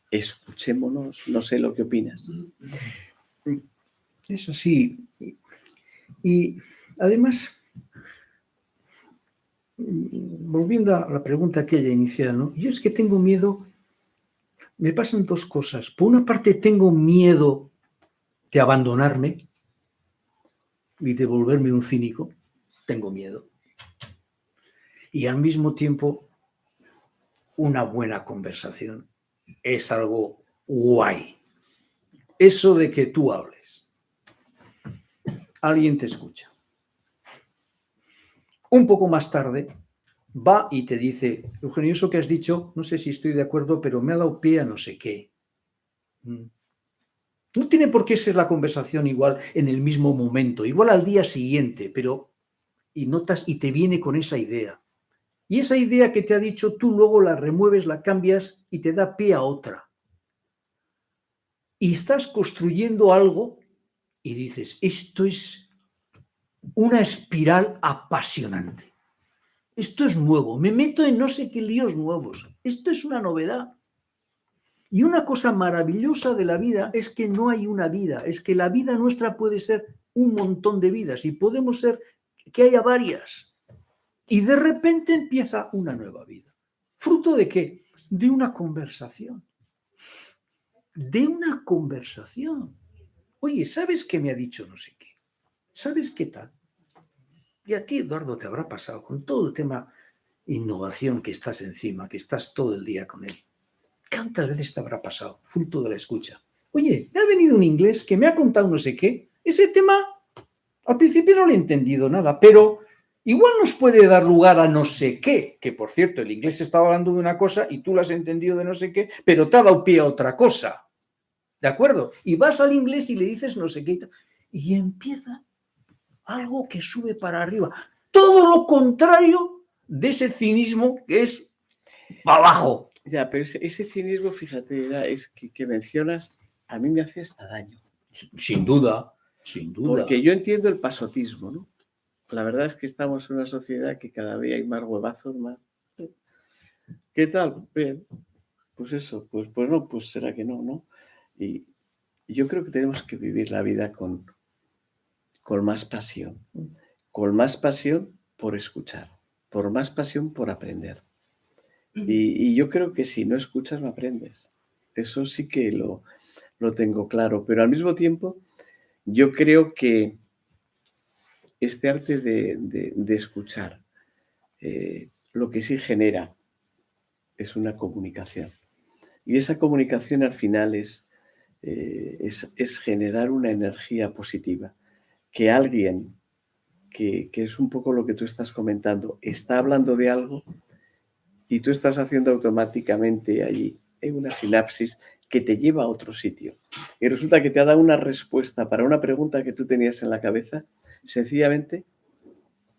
escuchémonos, no sé lo que opinas. Eso sí. Y además, volviendo a la pregunta aquella inicial, ¿no? Yo es que tengo miedo, me pasan dos cosas. Por una parte, tengo miedo de abandonarme y de volverme un cínico. Tengo miedo. Y al mismo tiempo, una buena conversación es algo guay. Eso de que tú hables, alguien te escucha. Un poco más tarde va y te dice, Eugenio, eso que has dicho, no sé si estoy de acuerdo, pero me ha dado pie a no sé qué. No tiene por qué ser la conversación igual en el mismo momento, igual al día siguiente, pero y notas y te viene con esa idea. Y esa idea que te ha dicho, tú luego la remueves, la cambias y te da pie a otra. Y estás construyendo algo y dices, esto es una espiral apasionante. Esto es nuevo, me meto en no sé qué líos nuevos. Esto es una novedad. Y una cosa maravillosa de la vida es que no hay una vida, es que la vida nuestra puede ser un montón de vidas y podemos ser que haya varias. Y de repente empieza una nueva vida. ¿Fruto de qué? De una conversación. De una conversación. Oye, ¿sabes qué me ha dicho no sé qué? ¿Sabes qué tal? Y a ti, Eduardo, te habrá pasado con todo el tema innovación que estás encima, que estás todo el día con él. ¿Cuántas veces te habrá pasado? Fruto de la escucha. Oye, me ha venido un inglés que me ha contado no sé qué. Ese tema, al principio no lo he entendido nada, pero igual nos puede dar lugar a no sé qué. Que, por cierto, el inglés estaba hablando de una cosa y tú lo has entendido de no sé qué, pero te ha dado pie a otra cosa. ¿De acuerdo? Y vas al inglés y le dices no sé qué. Y empieza algo que sube para arriba. Todo lo contrario de ese cinismo que es para abajo. Ya, pero ese cinismo, fíjate, es que mencionas, a mí me hace hasta daño. Sin duda, sin duda. Porque yo entiendo el pasotismo, ¿no? La verdad es que estamos en una sociedad que cada día hay más huevazos, más. ¿Qué tal? Bien. Pues eso, pues no, pues será que no, ¿no? Y yo creo que tenemos que vivir la vida con más pasión. Con más pasión por escuchar. Por más pasión por aprender. Y yo creo que si no escuchas, no aprendes. Eso sí que lo tengo claro. Pero al mismo tiempo, yo creo que este arte de escuchar, lo que sí genera es una comunicación. Y esa comunicación al final es generar una energía positiva. Que alguien, que es un poco lo que tú estás comentando, está hablando de algo y tú estás haciendo automáticamente allí una sinapsis que te lleva a otro sitio. Y resulta que te ha dado una respuesta para una pregunta que tú tenías en la cabeza, sencillamente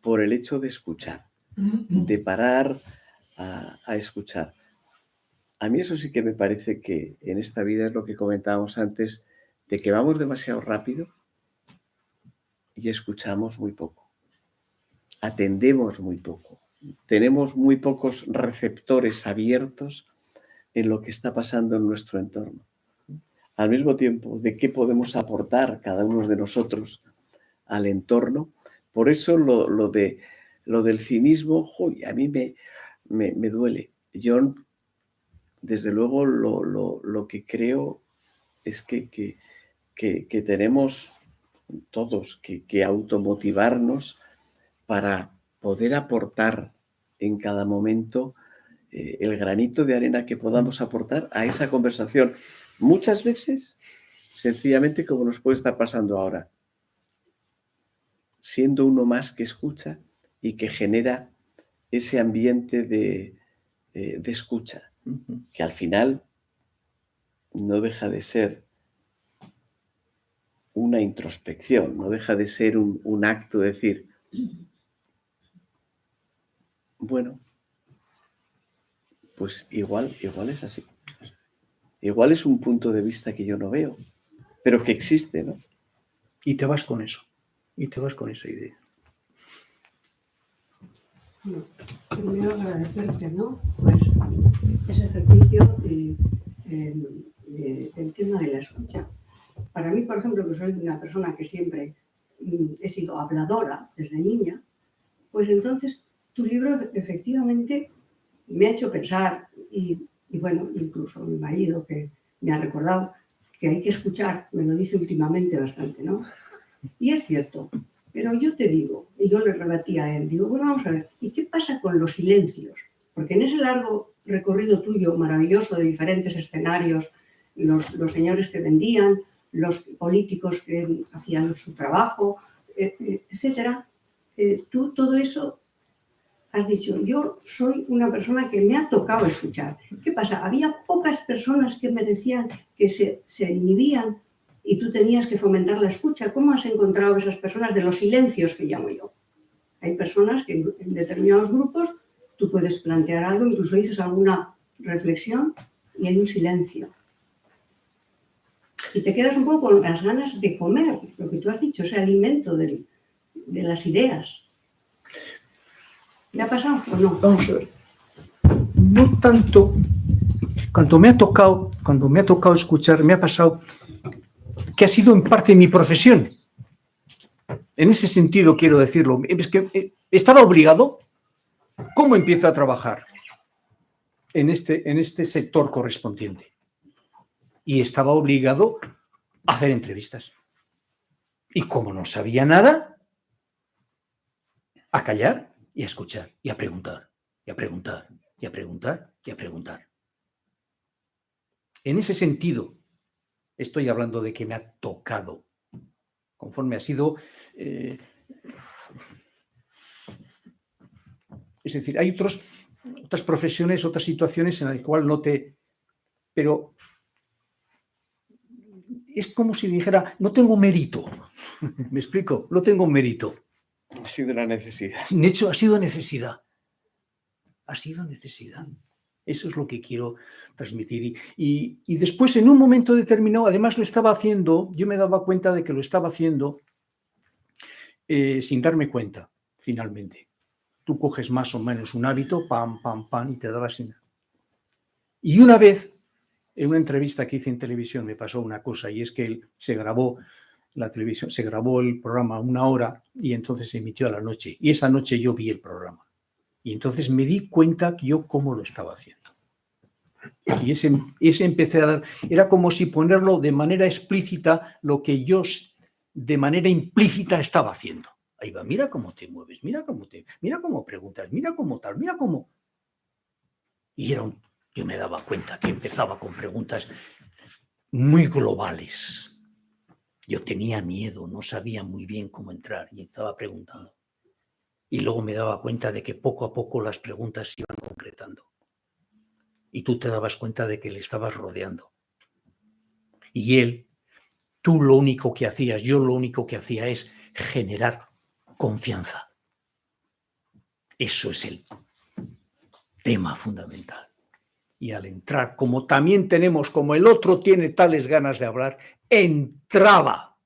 por el hecho de escuchar. de parar a escuchar. A mí eso sí que me parece que en esta vida es lo que comentábamos antes, de que vamos demasiado rápido y escuchamos muy poco, atendemos muy poco, tenemos muy pocos receptores abiertos en lo que está pasando en nuestro entorno. Al mismo tiempo, de qué podemos aportar cada uno de nosotros al entorno. Por eso lo del cinismo, a mí me duele. Yo, desde luego, lo que creo es que tenemos todos que automotivarnos para poder aportar en cada momento el granito de arena que podamos aportar a esa conversación. Muchas veces, sencillamente, como nos puede estar pasando ahora, siendo uno más que escucha y que genera ese ambiente de escucha, que al final no deja de ser una introspección, no deja de ser un acto de decir, bueno, pues igual es así. Igual es un punto de vista que yo no veo, pero que existe, ¿no? Y te vas con eso. Y te vas con esa idea. Bueno, primero agradecerte, ¿no? Pues ese ejercicio del tema de la escucha. Para mí, por ejemplo, que soy una persona que siempre he sido habladora desde niña, pues entonces tu libro efectivamente me ha hecho pensar y bueno, incluso mi marido que me ha recordado que hay que escuchar, me lo dice últimamente bastante, ¿no? Y es cierto, pero yo te digo, y yo le rebatí a él, digo, bueno, vamos a ver, ¿y qué pasa con los silencios? Porque en ese largo recorrido tuyo, maravilloso, de diferentes escenarios, los señores que vendían, los políticos que hacían su trabajo, etcétera, tú todo eso has dicho, yo soy una persona que me ha tocado escuchar. ¿Qué pasa? Había pocas personas que me decían que se inhibían y tú tenías que fomentar la escucha. ¿Cómo has encontrado esas personas de los silencios que llamo yo? Hay personas que en determinados grupos tú puedes plantear algo, incluso dices alguna reflexión y hay un silencio. Y te quedas un poco con las ganas de comer, lo que tú has dicho, ese alimento de las ideas. ¿Le ha pasado o no? Vamos a ver. No tanto. Cuando me ha tocado escuchar, me ha pasado que ha sido en parte mi profesión. En ese sentido quiero decirlo. Es que estaba obligado. ¿Cómo empiezo a trabajar en este sector correspondiente? Y estaba obligado a hacer entrevistas. Y como no sabía nada, a callar y a escuchar, y a preguntar, y a preguntar, y a preguntar, y a preguntar. En ese sentido, estoy hablando de que me ha tocado, conforme ha sido... es decir, hay otras profesiones, otras situaciones en las cuales no te... Pero es como si dijera, no tengo mérito. ¿Me explico? No tengo mérito. Ha sido una necesidad. De hecho, ha sido necesidad. Ha sido necesidad. Eso es lo que quiero transmitir. Y después, en un momento determinado, además lo estaba haciendo, yo me daba cuenta de que lo estaba haciendo sin darme cuenta, finalmente. Tú coges más o menos un hábito, pam, pam, pam, y te dabas... Y una vez, en una entrevista que hice en televisión, me pasó una cosa, y es que se grabó la televisión, se grabó el programa 1 hora y entonces se emitió a la noche. Y esa noche yo vi el programa. Y entonces me di cuenta yo cómo lo estaba haciendo. Y ese empecé a dar, era como si ponerlo de manera explícita lo que yo de manera implícita estaba haciendo. Ahí va, mira cómo te mueves, mira cómo preguntas, mira cómo tal, mira cómo. Y yo me daba cuenta que empezaba con preguntas muy globales. Yo tenía miedo, no sabía muy bien cómo entrar y estaba preguntando. Y luego me daba cuenta de que poco a poco las preguntas se iban concretando. Y tú te dabas cuenta de que le estabas rodeando. Y tú lo único que hacías, yo lo único que hacía es generar confianza. Eso es el tema fundamental. Y al entrar, como también tenemos, como el otro tiene tales ganas de hablar, entraba,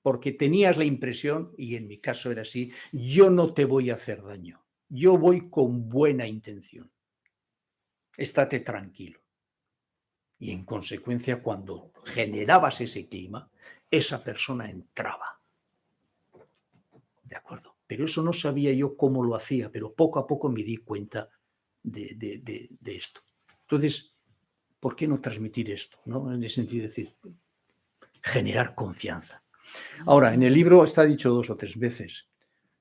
porque tenías la impresión, y en mi caso era así, yo no te voy a hacer daño, yo voy con buena intención. Estate tranquilo. Y en consecuencia, cuando generabas ese clima, esa persona entraba. ¿De acuerdo? Pero eso no sabía yo cómo lo hacía, pero poco a poco me di cuenta de esto. Entonces, ¿por qué no transmitir esto? ¿No? En el sentido de decir, generar confianza. Ahora, en el libro está dicho 2 o 3 veces,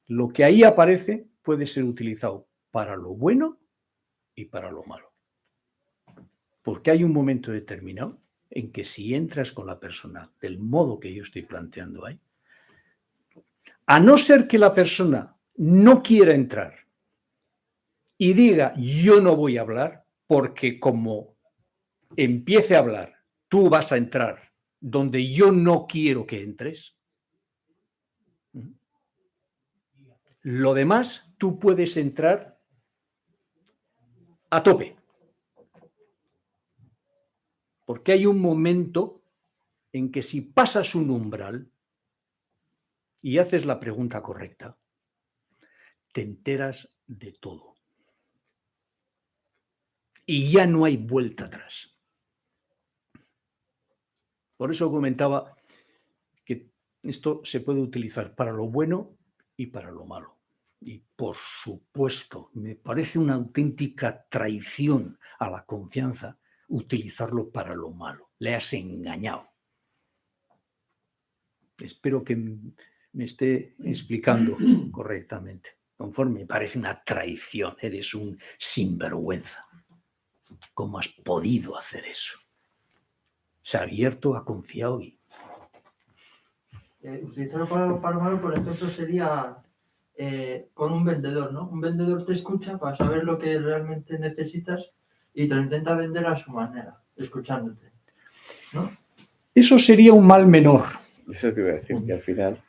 lo que ahí aparece puede ser utilizado para lo bueno y para lo malo. Porque hay un momento determinado en que si entras con la persona del modo que yo estoy planteando ahí, a no ser que la persona no quiera entrar y diga yo no voy a hablar, porque como empiece a hablar, tú vas a entrar donde yo no quiero que entres. Lo demás, tú puedes entrar a tope. Porque hay un momento en que si pasas un umbral y haces la pregunta correcta, te enteras de todo. Y ya no hay vuelta atrás. Por eso comentaba que esto se puede utilizar para lo bueno y para lo malo. Y por supuesto, me parece una auténtica traición a la confianza utilizarlo para lo malo. Le has engañado. Espero que me esté explicando correctamente. Conforme, me parece una traición. Eres un sinvergüenza. ¿Cómo has podido hacer eso? Se ha abierto, ha confiado y... Utilizarlo para lo malo, por ejemplo, sería con un vendedor, ¿no? Un vendedor te escucha para saber lo que realmente necesitas y te lo intenta vender a su manera, escuchándote, ¿no? Eso sería un mal menor. Eso te iba a decir, que al final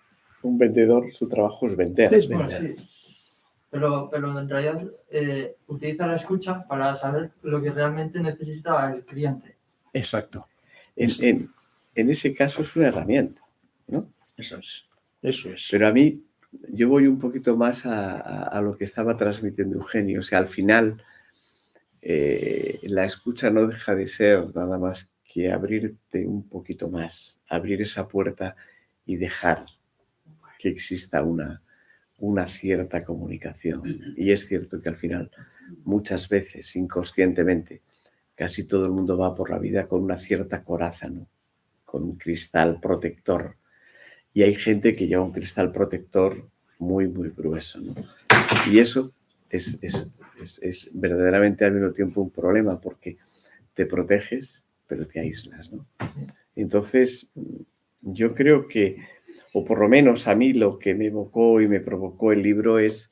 un vendedor, su trabajo es vender. Es Bueno, vender. sí. Pero en realidad utiliza la escucha para saber lo que realmente necesita el cliente. Exacto. En ese caso es una herramienta, ¿no? Eso es. Eso es. Pero a mí, yo voy un poquito más a lo que estaba transmitiendo Eugenio. O sea, al final, la escucha no deja de ser nada más que abrirte un poquito más, abrir esa puerta y dejar que exista una cierta comunicación. Y es cierto que al final, muchas veces, inconscientemente, casi todo el mundo va por la vida con una cierta coraza, ¿no? Con un cristal protector. Y hay gente que lleva un cristal protector muy, muy grueso, ¿no? Y eso es verdaderamente al mismo tiempo un problema, porque te proteges, pero te aíslas, ¿no? Entonces, yo creo que, o por lo menos a mí lo que me evocó y me provocó el libro es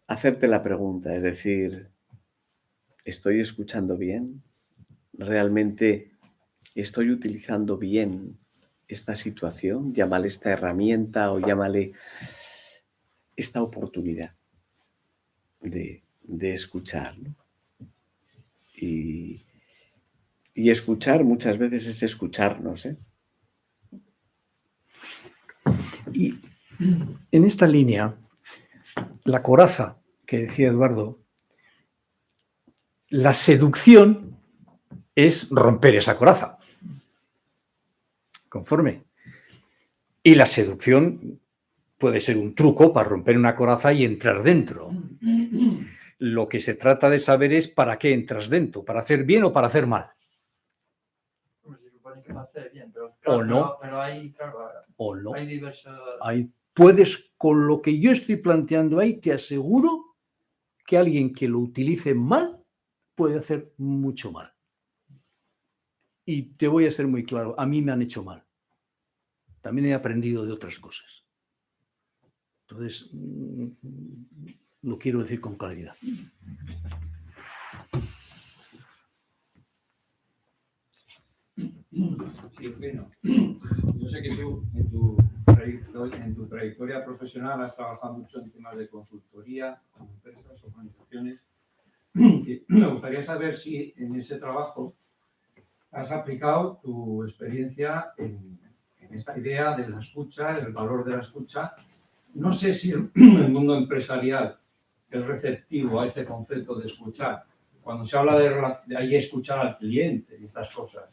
hacerte la pregunta, es decir, ¿estoy escuchando bien? ¿Realmente estoy utilizando bien esta situación? Llámale esta herramienta o llámale esta oportunidad de escuchar, ¿no? Y escuchar muchas veces es escucharnos, ¿eh? Y en esta línea, la coraza que decía Eduardo, la seducción es romper esa coraza. Conforme. Y la seducción puede ser un truco para romper una coraza y entrar dentro. Lo que se trata de saber es para qué entras dentro, para hacer bien o para hacer mal. Se supone que va a hacer bien, pero claro, O no. Pero hay, claro, O no. hay diversos... Puedes, con lo que yo estoy planteando ahí, te aseguro que alguien que lo utilice mal puede hacer mucho mal. Y te voy a ser muy claro, a mí me han hecho mal. También he aprendido de otras cosas. Entonces, lo quiero decir con claridad. Sí, bueno, yo sé que tú en tu en tu trayectoria profesional has trabajado mucho en temas de consultoría con empresas, organizaciones. Me gustaría saber si en ese trabajo has aplicado tu experiencia en esta idea de la escucha, el valor de la escucha. No sé si el mundo empresarial es receptivo a este concepto de escuchar. Cuando se habla de ahí escuchar al cliente y estas cosas.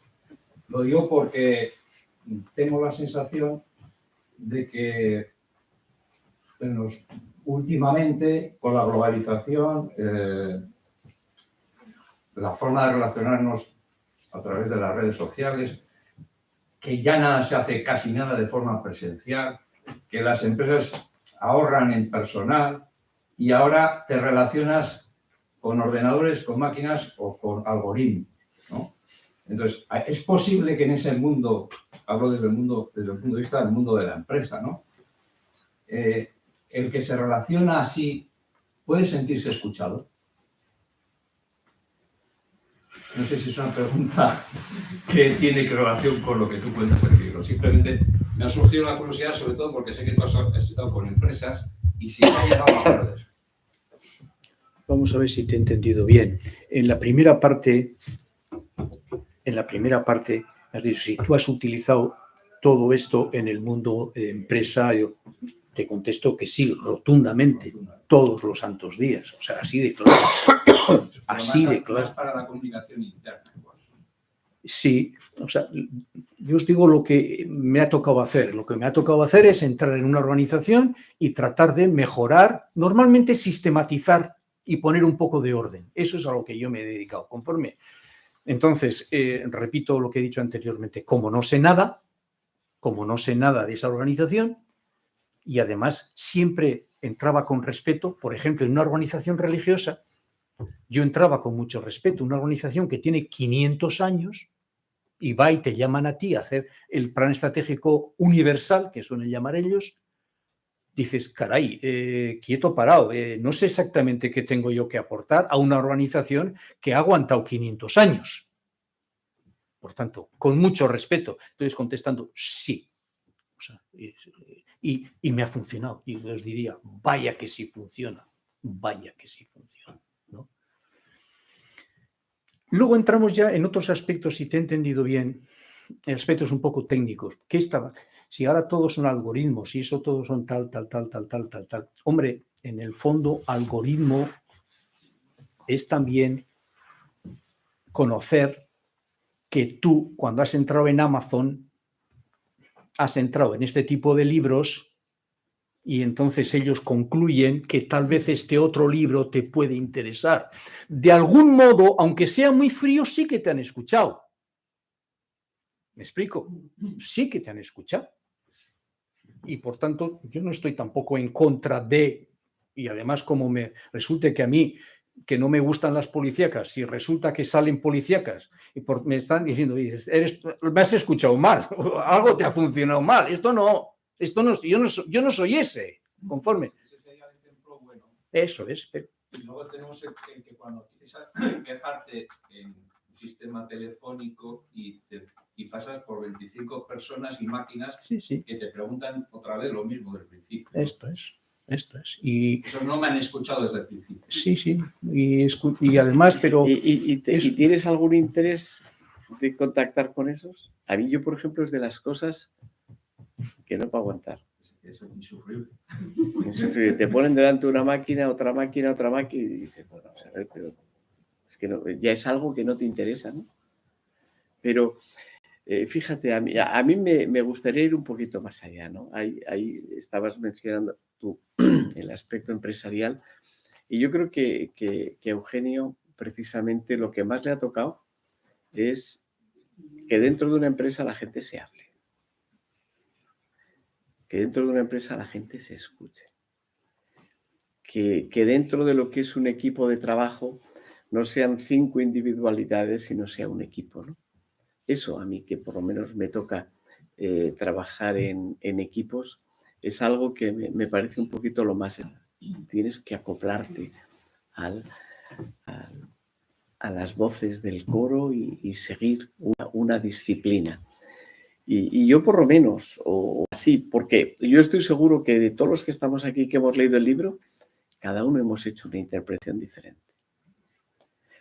Lo digo porque tengo la sensación de que últimamente, con la globalización, la forma de relacionarnos a través de las redes sociales, que ya nada se hace, casi nada de forma presencial, que las empresas ahorran en personal y ahora te relacionas con ordenadores, con máquinas o con algoritmos, ¿no? Entonces, es posible que en ese mundo, hablo desde el punto de vista del mundo de la empresa, ¿no? El que se relaciona así puede sentirse escuchado. No sé si es una pregunta que tiene relación con lo que tú cuentas en el libro. Simplemente me ha surgido la curiosidad, sobre todo porque sé que tú has estado con empresas y si se ha llegado a hablar de eso. Vamos a ver si te he entendido bien. En la primera parte, has dicho, si tú has utilizado todo esto en el mundo empresario, te contesto que sí, rotundamente, todos los santos días. O sea, así de claro. Así de claro. Más para la comunicación interna. Sí, o sea, yo os digo lo que me ha tocado hacer. Lo que me ha tocado hacer es entrar en una organización y tratar de mejorar, normalmente sistematizar y poner un poco de orden. Eso es a lo que yo me he dedicado. Conforme. Entonces, repito lo que he dicho anteriormente, como no sé nada de esa organización, y además siempre entraba con respeto, por ejemplo, en una organización religiosa, yo entraba con mucho respeto, una organización que tiene 500 años y va y te llaman a ti a hacer el plan estratégico universal, que suelen llamar ellos, dices, caray, quieto parado, no sé exactamente qué tengo yo que aportar a una organización que ha aguantado 500 años. Por tanto, con mucho respeto, estoy contestando sí. O sea, y me ha funcionado. Y os diría, vaya que sí funciona, vaya que sí funciona, ¿no? Luego entramos ya en otros aspectos, si te he entendido bien, aspectos un poco técnicos. Si ahora todos son algoritmos, si eso todos son tal. Hombre, en el fondo, algoritmo es también conocer que tú, cuando has entrado en Amazon, has entrado en este tipo de libros y entonces ellos concluyen que tal vez este otro libro te puede interesar. De algún modo, aunque sea muy frío, sí que te han escuchado. ¿Me explico? Sí que te han escuchado. Y por tanto, yo no estoy tampoco en contra de, y además como me resulte que a mí, que no me gustan las policíacas, si resulta que salen policíacas y me están diciendo, me has escuchado mal, algo te ha funcionado mal, esto no, yo no soy ese, conforme. Ese sería el ejemplo bueno. Eso es. Y luego tenemos el que cuando quieres quejarte en un sistema telefónico y pasas por 25 personas y máquinas Sí. que te preguntan otra vez lo mismo del principio. Esto es. Y eso no me han escuchado desde el principio. Sí. Y además, pero... ¿Y tienes algún interés de contactar con esos? A mí, yo, por ejemplo, es de las cosas que no puedo aguantar. Eso es insufrible. Te ponen delante una máquina, otra máquina, y dices, bueno, a ver, pero es que no, ya es algo que no te interesa, ¿no? Pero fíjate, a mí me gustaría ir un poquito más allá, ¿no? Ahí estabas mencionando tú el aspecto empresarial y yo creo que Eugenio, precisamente lo que más le ha tocado es que dentro de una empresa la gente se hable. Que dentro de una empresa la gente se escuche. Que dentro de lo que es un equipo de trabajo no sean 5 individualidades, sino sea un equipo, ¿no? Eso a mí, que por lo menos me toca trabajar en equipos, es algo que me parece un poquito lo más... Tienes que acoplarte a las voces del coro y seguir una disciplina. Y yo por lo menos, o así, porque yo estoy seguro que de todos los que estamos aquí que hemos leído el libro, cada uno hemos hecho una interpretación diferente.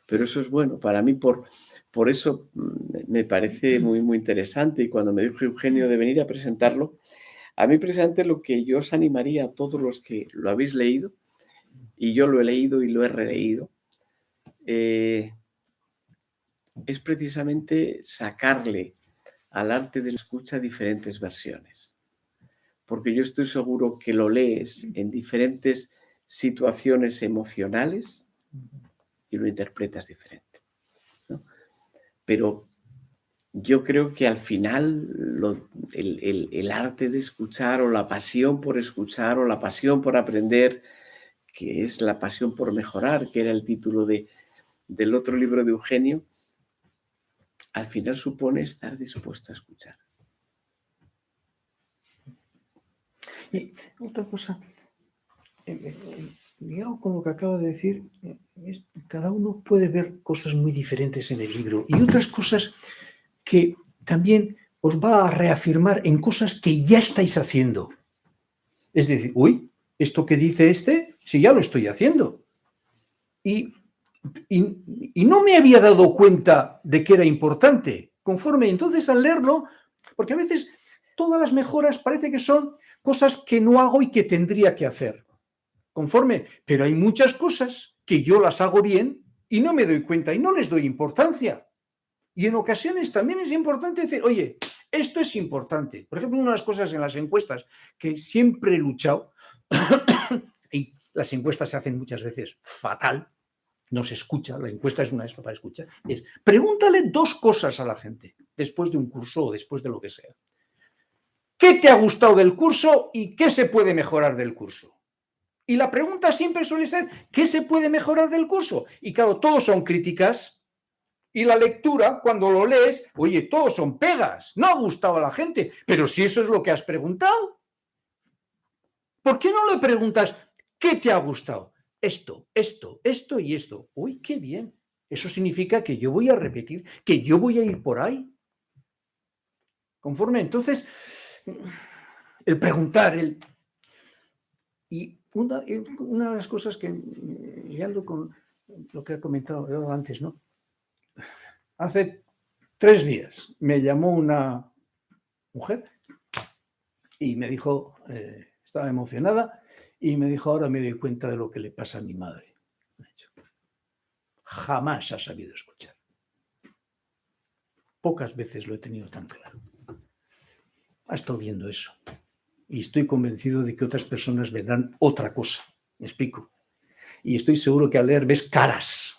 Pero eso es bueno, para mí por eso me parece muy, muy interesante. Y cuando me dijo Eugenio de venir a presentarlo, a mí precisamente lo que yo os animaría a todos los que lo habéis leído, y yo lo he leído y lo he releído, es precisamente sacarle al arte de la escucha diferentes versiones. Porque yo estoy seguro que lo lees en diferentes situaciones emocionales y lo interpretas diferente, ¿no? Pero yo creo que al final el arte de escuchar, o la pasión por escuchar, o la pasión por aprender, que es la pasión por mejorar, que era el título del otro libro de Eugenio, al final supone estar dispuesto a escuchar. Y otra cosa, ligado con lo que acaba de decir, cada uno puede ver cosas muy diferentes en el libro y otras cosas que también os va a reafirmar en cosas que ya estáis haciendo. Es decir, uy, esto que dice si ya lo estoy haciendo. Y no me había dado cuenta de que era importante. Conforme entonces al leerlo, porque a veces todas las mejoras parece que son cosas que no hago y que tendría que hacer. Pero hay muchas cosas que yo las hago bien y no me doy cuenta y no les doy importancia. Y en ocasiones también es importante decir, oye, esto es importante. Por ejemplo, una de las cosas en las encuestas que siempre he luchado, y las encuestas se hacen muchas veces fatal, no se escucha, la encuesta es una de para escuchar, es pregúntale 2 cosas a la gente después de un curso o después de lo que sea. ¿Qué te ha gustado del curso y qué se puede mejorar del curso? Y la pregunta siempre suele ser, ¿qué se puede mejorar del curso? Y claro, todos son críticas. Y la lectura, cuando lo lees, oye, todos son pegas. No ha gustado a la gente. Pero si eso es lo que has preguntado, ¿por qué no le preguntas qué te ha gustado? Esto y esto. Uy, qué bien. Eso significa que yo voy a repetir, que yo voy a ir por ahí. Conforme, entonces, el preguntar, Y una de las cosas que, liando con lo que he comentado antes, ¿no? Hace 3 días me llamó una mujer y me dijo, estaba emocionada, y me dijo, ahora me doy cuenta de lo que le pasa a mi madre. Jamás ha sabido escuchar. Pocas veces lo he tenido tan claro. Ha estado viendo eso. Y estoy convencido de que otras personas verán otra cosa. ¿Me explico? Y estoy seguro que al leer ves caras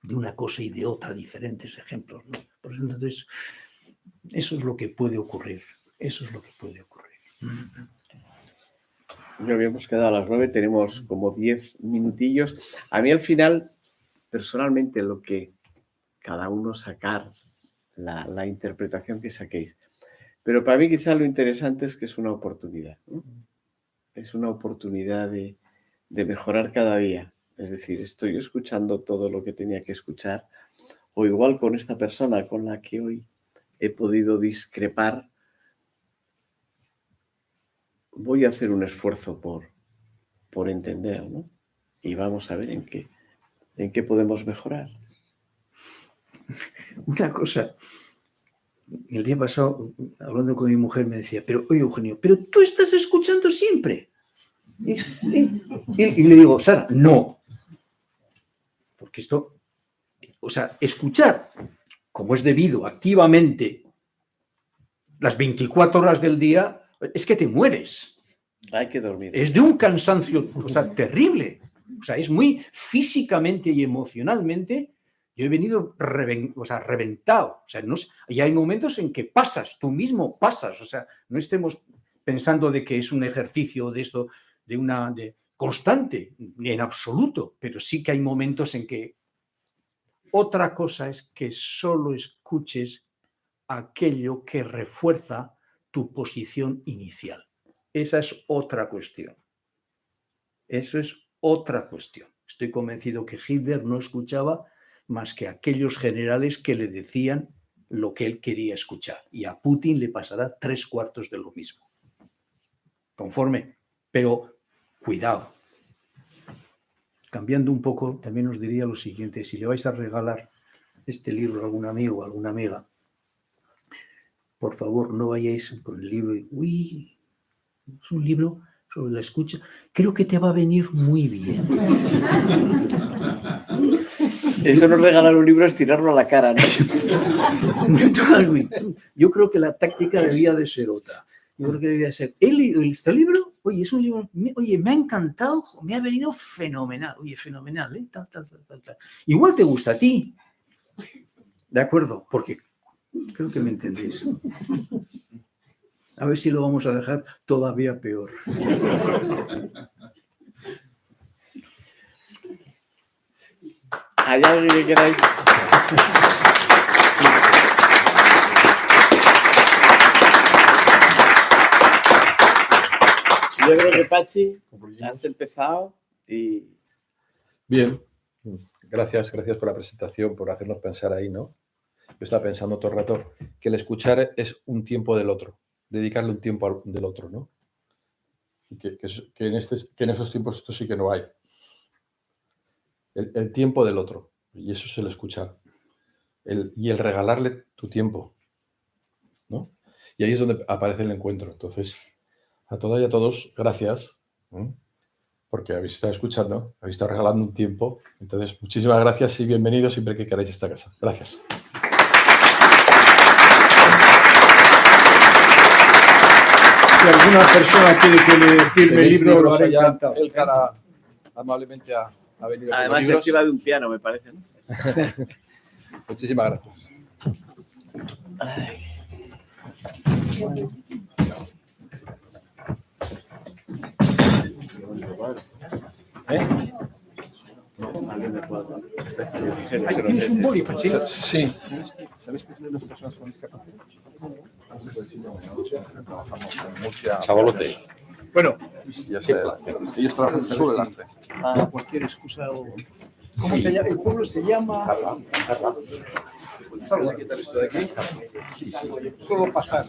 de una cosa y de otra, diferentes ejemplos, ¿no? Por eso, entonces, eso es lo que puede ocurrir. Ya habíamos quedado a las 9, tenemos como 10 minutillos. A mí al final, personalmente, lo que cada uno sacar, la interpretación que saquéis. Pero para mí quizá lo interesante es que es una oportunidad, ¿no? Es una oportunidad de mejorar cada día. Es decir, estoy escuchando todo lo que tenía que escuchar, o igual con esta persona con la que hoy he podido discrepar, voy a hacer un esfuerzo por entender, ¿no? Y vamos a ver en qué podemos mejorar. Una cosa, el día pasado, hablando con mi mujer, me decía, pero oye, Eugenio, pero tú estás escuchando siempre. Y le digo, Sara, no. Porque esto, o sea, escuchar, como es debido, activamente, las 24 horas del día, es que te mueres. Hay que dormir. Es de un cansancio, terrible. O sea, es muy físicamente y emocionalmente. Yo he venido reventado. O sea, y hay momentos en que tú mismo pasas. O sea, no estemos pensando de que es un ejercicio de esto, de constante, ni en absoluto. Pero sí que hay momentos en que otra cosa es que solo escuches aquello que refuerza tu posición inicial. Esa es otra cuestión. Eso es otra cuestión. Estoy convencido que Hitler no escuchaba más que aquellos generales que le decían lo que él quería escuchar. Y a Putin le pasará 3/4 de lo mismo. Conforme, pero cuidado. Cambiando un poco, también os diría lo siguiente: si le vais a regalar este libro a algún amigo o alguna amiga, por favor, no vayáis con el libro y, uy, es un libro sobre la escucha, creo que te va a venir muy bien. Eso no regalar un libro es tirarlo a la cara, ¿no? Yo creo que la táctica debía de ser otra. Yo creo que debía ser, he leído este libro, oye, es un libro, oye, me ha encantado, me ha venido fenomenal, oye, fenomenal, ¿eh? Tal. Igual te gusta a ti, ¿de acuerdo? Porque creo que me entendéis. A ver si lo vamos a dejar todavía peor. ¿Hay alguien que queráis? Yo creo que, Pachi, has empezado y... Bien, gracias por la presentación, por hacernos pensar ahí, ¿no? Yo estaba pensando todo el rato que el escuchar es un tiempo del otro, dedicarle un tiempo del otro, ¿no? Y que en esos tiempos esto sí que no hay. El tiempo del otro, y eso es el escuchar. Y el regalarle tu tiempo, ¿no? Y ahí es donde aparece el encuentro. Entonces, a todas y a todos, gracias, ¿eh? Porque habéis estado escuchando, habéis estado regalando un tiempo. Entonces, muchísimas gracias y bienvenidos siempre que queráis a esta casa. Gracias. Si alguna persona quiere que le firme el libro, lo haré encantado. El cara amablemente ha venido. Además, encima de un piano, me parece, ¿no? Muchísimas gracias. Ay. ¿Tienes un boli, Pachi? Sí. ¿Sabes qué es de las personas con discapacidad? Chavalote. Bueno, Ya sé, ellos trabajan sobre el arte. a cualquier excusa o... ¿Cómo se llama? El pueblo se llama... ¿Sabes quitar esto de aquí? Solo pasar.